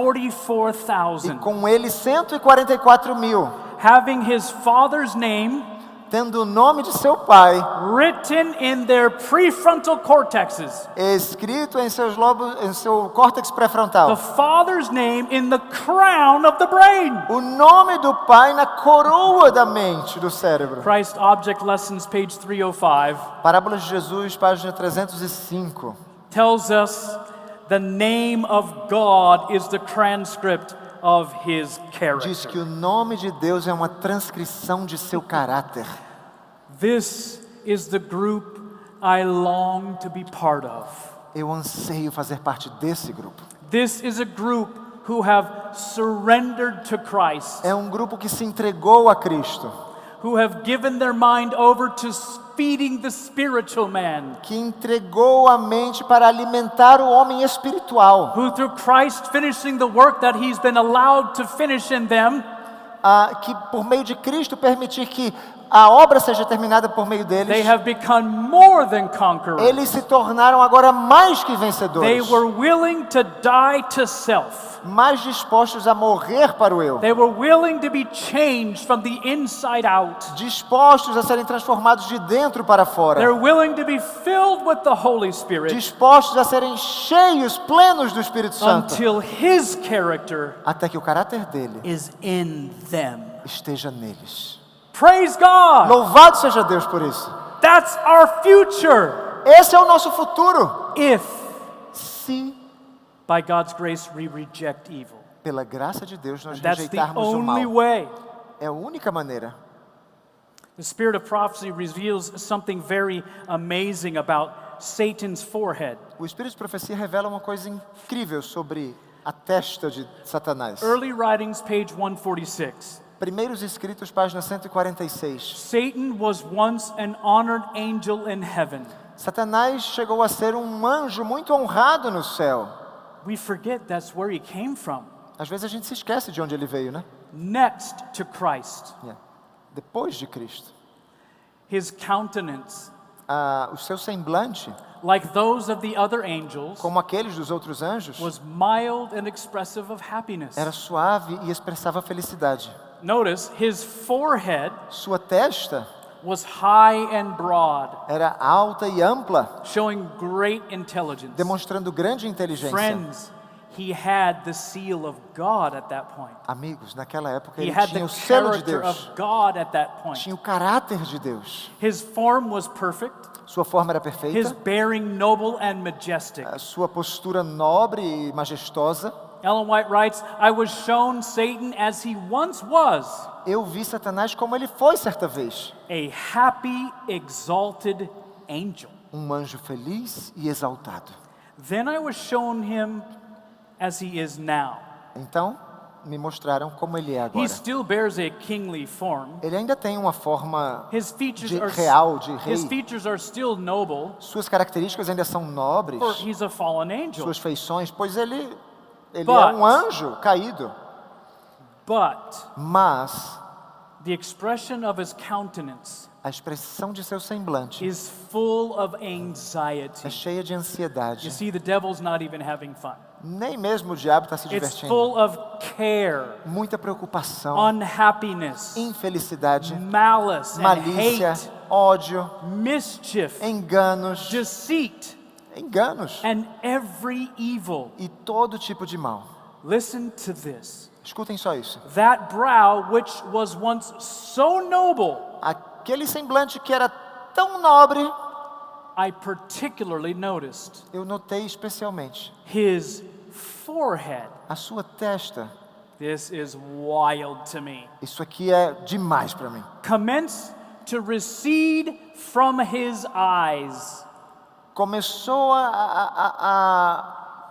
144,000, com ele 144.000, having his father's name tendo o nome de seu pai written in their prefrontal cortexes. escrito em seus lobos, em seu córtex pré-frontal. The father's name in the crown of the brain. O nome do pai na coroa da mente, do cérebro. Christ Object Lessons, page 305, Parábolas de Jesus, página 305. tells us the name of God is the transcript of his Diz que character. o nome de Deus é uma transcrição de seu caráter. This is the group I long to be part of. Eu anseio fazer parte desse grupo. This is a group who have surrendered to Christ, É um grupo que se entregou a Cristo, who have given their mind over to feeding the spiritual man, que entregou a mente para alimentar o homem espiritual, who through Christ finishing the work that he's been allowed to finish in them, que por meio de Cristo permitir que a obra seja terminada por meio they deles, have become more than conquerors. eles se tornaram agora mais que They vencedores, were willing to die to self. mais dispostos a morrer para o eu, They were willing to be changed from the inside out. dispostos a serem transformados de dentro para They're fora, willing to be filled with the Holy Spirit dispostos a serem cheios, plenos do Espírito Santo, until His character até que o caráter dele is in them. esteja neles. Praise God! Louvado seja Deus por isso. That's our future. Esse é o nosso futuro. If, Se, by God's grace, we reject evil. pela graça de Deus, nós That's the rejeitarmos o only mal. way. É a única maneira. The spirit of prophecy reveals something very amazing about Satan's forehead. O Espírito de Profecia revela uma coisa incrível sobre a testa de Satanás. Early writings, page 146. Primeiros Escritos, página 146. Satan was once an honored angel in heaven. Satanás chegou a ser um anjo muito honrado no céu. We forget that's where he came from. Às vezes a gente se esquece de onde ele veio, né? Next to Christ, Depois de Cristo. his countenance, O seu semblante, like those of the other angels, como aqueles dos outros anjos, was mild and expressive of happiness. era suave e expressava felicidade. Notice his forehead Sua testa was high and broad, era alta e ampla, showing great intelligence. demonstrando grande inteligência. Friends, he had the seal of God at that point. Amigos, naquela época He ele had tinha the o selo de character Deus, of God at that point. tinha o caráter de Deus. His form was perfect, Sua forma era his perfeita, bearing noble and majestic. a sua postura nobre e majestosa. Ellen White writes, I was shown Satan as he once was, Eu vi Satanás como ele foi certa vez, a happy, exalted angel. anjo feliz e exaltado. Then I was shown him as he is now. Então, me mostraram como ele é He agora. still bears a kingly form. Ele ainda tem uma forma His features de are real, de his rei. features are still noble, Suas características ainda são nobres, for he's a fallen angel. suas feições, pois ele é But- um anjo caído. But Mas the expression of his countenance a expressão de seu semblante is full of é anxiety. cheia de ansiedade. You see, the devil's not even having fun. Nem mesmo o diabo está se It's divertindo. full of care, Muita preocupação, unhappiness, infelicidade, malice, and malícia, hate, ódio, mischief, enganos, deceit, enganos and every evil. e todo tipo de mal. Listen to this. Escutem só isso. That brow, which was once so noble, Aquele semblante que era tão nobre, I particularly noticed eu notei especialmente his forehead. a sua testa. This is wild to me. Isso aqui é demais para mim. Commence to recede from his eyes. Começou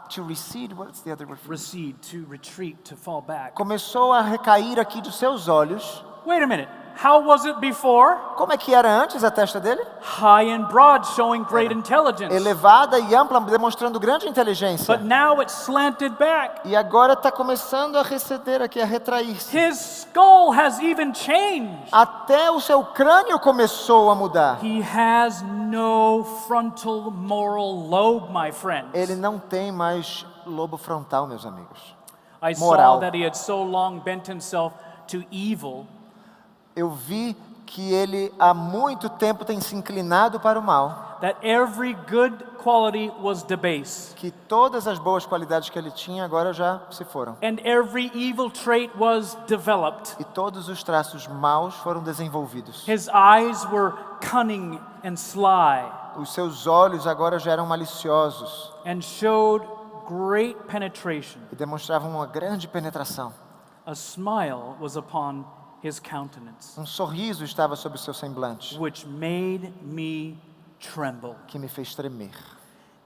to recede, what's the other word? Recede, to retreat, to fall back. Começou a recair aqui dos seus olhos. Wait a minute. How was it before? Como é que era antes a testa dele? High and broad, showing great intelligence. Elevada e ampla, demonstrando grande inteligência. But now it's slanted back. E agora está começando a receder aqui, a retrair-se. His skull has even changed. Até o seu crânio começou a mudar. He has no frontal moral lobe, my friends. Ele não tem mais lobo frontal, meus amigos. I moral. saw that he had so long bent himself to evil Eu vi que ele há muito tempo tem se inclinado para o mal, that every good quality was debased, que todas as boas qualidades que ele tinha agora já se foram. and every evil trait was developed. E todos os traços maus foram desenvolvidos. His eyes were cunning and sly, Os seus olhos agora já eram maliciosos and showed great penetration. e demonstravam uma grande penetração. A smile was upon his countenance, Um sorriso estava sobre o seu semblante, which made me tremble. que me fez tremer.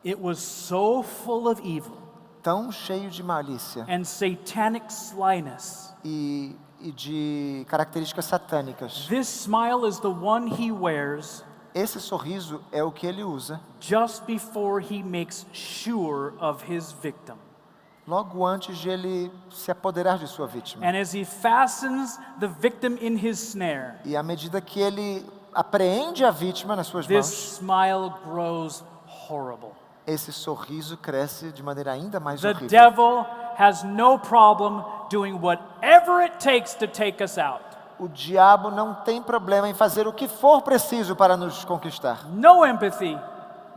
It was so full of evil Tão cheio de malícia and satanic slyness. e de características satânicas. This smile is the one he wears Esse sorriso é o que ele usa just before he makes sure of his victim. logo antes de ele se apoderar de sua vítima. And as he fastens the victim in his snare, E à medida que ele apreende a vítima nas suas this mãos, smile grows horrible. esse sorriso cresce de maneira ainda mais The horrível. devil has no problem doing whatever it takes to take us out. O diabo não tem problema em fazer o que for preciso para nos conquistar. No empathy,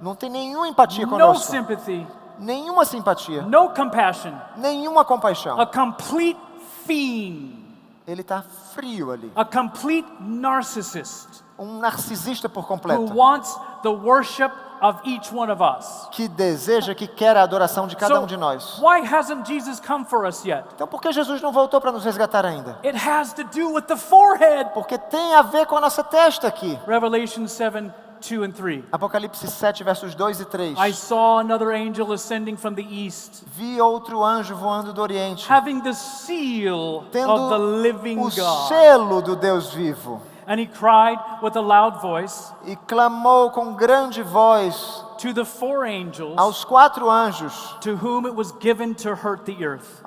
Não tem nenhuma empatia no conosco, sympathy, nenhuma simpatia, no compassion. nenhuma compaixão. A complete fiend, Ele está frio ali, a complete narcissist narcisista por who completo, wants the worship of each one of us. que deseja, que quer a adoração de cada So, de nós. why hasn't Jesus come for us yet? Então por que Jesus não voltou para nos resgatar ainda? It has to do with the forehead. Porque tem a ver com a nossa testa aqui. Revelation 7, 2 and 3. Apocalipse 7, versos 2 e 3. I saw another angel ascending from the east, Vi outro anjo voando do Oriente, having the seal tendo of the living o God. selo do Deus vivo. And he cried with a loud voice E clamou com grande voz to the four angels aos 4 anjos, to whom it was given to hurt the earth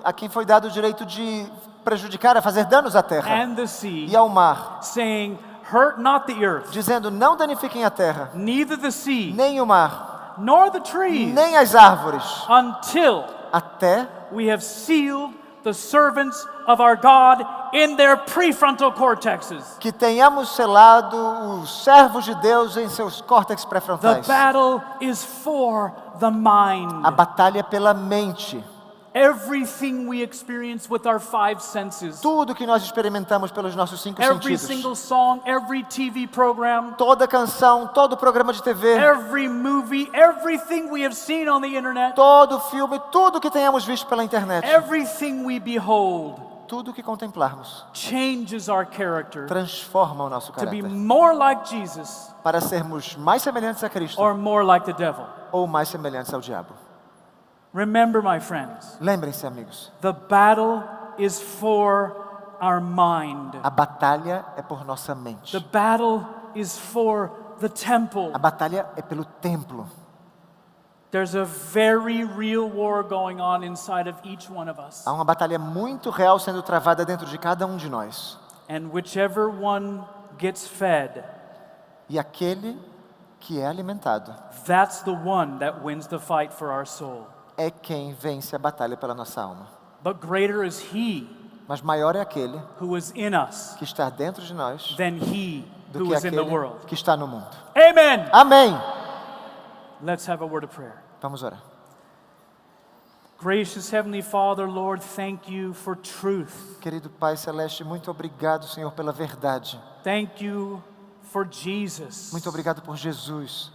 a quem foi dado o direito de prejudicar, a fazer danos à terra and the sea, e ao mar, saying, hurt not the earth, dizendo: não danifiquem a terra, neither the sea, nem o mar, nor the trees, nem as árvores, until até we have sealed the servants of our God in their prefrontal cortexes. que tenhamos selado os servos de Deus em seus córtex The pré-frontais. battle is for the mind. A batalha é pela mente. Everything we experience with our 5 senses, Tudo que nós experimentamos pelos nossos 5 every sentidos. single song, every TV program, Toda canção, todo programa de TV, every movie, everything we have seen on the internet, todo filme, tudo que tenhamos visto pela internet, everything we behold tudo que contemplarmos, changes our character transforma o nosso to be caráter more like Jesus para sermos mais semelhantes a Cristo or more like the devil. ou mais semelhantes ao diabo. Remember, my friends, Lembrem-se, amigos, the battle is for our mind. a batalha é por nossa mente. The battle is for the temple. A batalha é pelo templo. There's a very real war going on inside of each one of us. Há uma batalha muito real sendo travada dentro de cada um de nós. And whichever one gets fed, E aquele que é alimentado that's the one that wins the fight for our soul. é quem vence a batalha pela nossa alma. But greater is he Mas maior é aquele who is in us que está dentro de nós than he do who que is in the aquele world. que está no mundo. Amen. Amém! Let's have a word of prayer. Vamos orar. Gracious Heavenly Father, Lord, thank you for truth. Querido Pai Celeste, muito obrigado, Senhor, pela verdade. Thank you for Jesus. Muito obrigado por Jesus.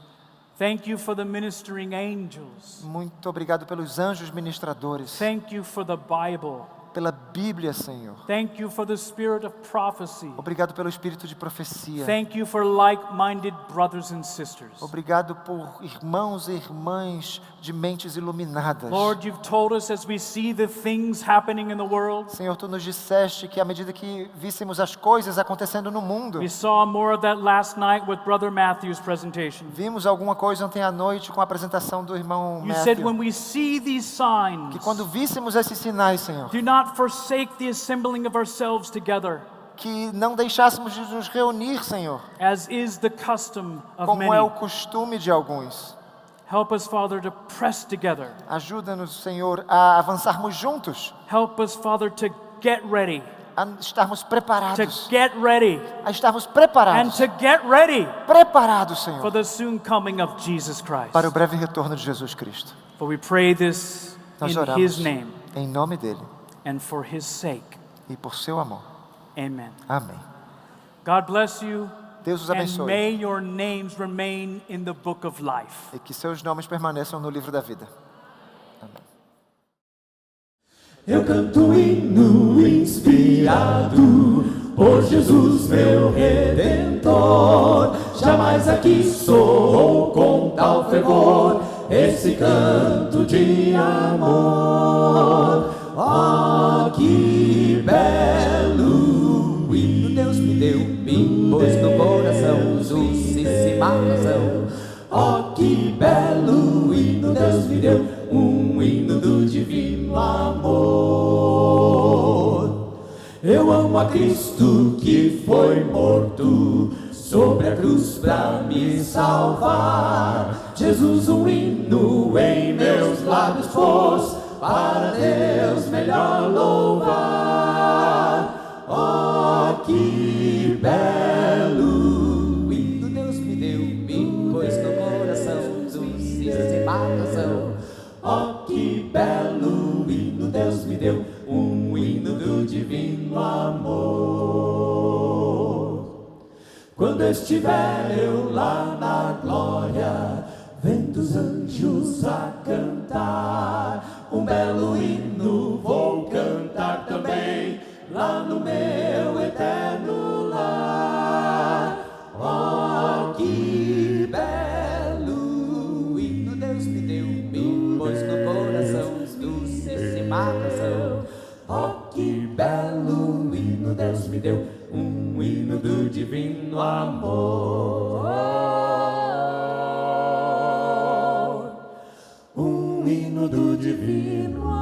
Thank you for the ministering angels. Muito obrigado pelos anjos ministradores. Thank you for the Bible. Pela Bíblia, Senhor. Thank you for the spirit of prophecy. Obrigado pelo espírito de profecia. Thank you for like-minded brothers and sisters. Obrigado por irmãos e irmãs de mentes iluminadas. Lord, you've told us as we see the things happening in the world, Senhor, Tu nos disseste que à medida que víssemos as coisas acontecendo no mundo, we saw more of that last night with Brother Matthew's presentation. vimos alguma coisa ontem à noite com a apresentação do irmão You said Matthew, when we see these que signs, quando víssemos esses sinais, Senhor, do not forsake the assembling of ourselves together, que não deixássemos de nos reunir, Senhor, as is the custom of como é o many. costume de alguns. Help us, Father, to press together. Ajuda-nos, Senhor, a avançarmos juntos, Help us, Father, to get ready, a estarmos preparados, a estarmos and preparados, to get ready preparados, for Senhor, the soon coming of Jesus Christ. para o breve retorno de Jesus Cristo. For we pray this Nós in oramos His name em nome dele and for His sake. e por seu amor. Amen. Amém. God bless you, Deus os and abençoe may your names remain in the book of life. e que seus nomes permaneçam no livro da vida. Amém. Eu canto hino inspirado por Jesus, meu Redentor. Jamais aqui soou com tal fervor esse canto de amor. Oh, que belo hino Deus me deu, me pôs no coração, doce Eu amo a Cristo que foi morto sobre a cruz pra me salvar. Jesus, um hino em meus lábios pôs, para Deus melhor louvar. Oh, que belo hino Deus me deu, me pôs no coração, doce salvação. Oh, que belo hino Deus me deu, um hino do divino amor. Quando estiver eu lá na glória, vendo os anjos a cantar, um belo hino vou cantar também, lá no meu eterno lar. Oh, que belo hino Deus me deu, me pôs no coração, dulcíssima canção. Oh, que belo hino Deus me deu, um hino do divino amor. Um hino do divino amor.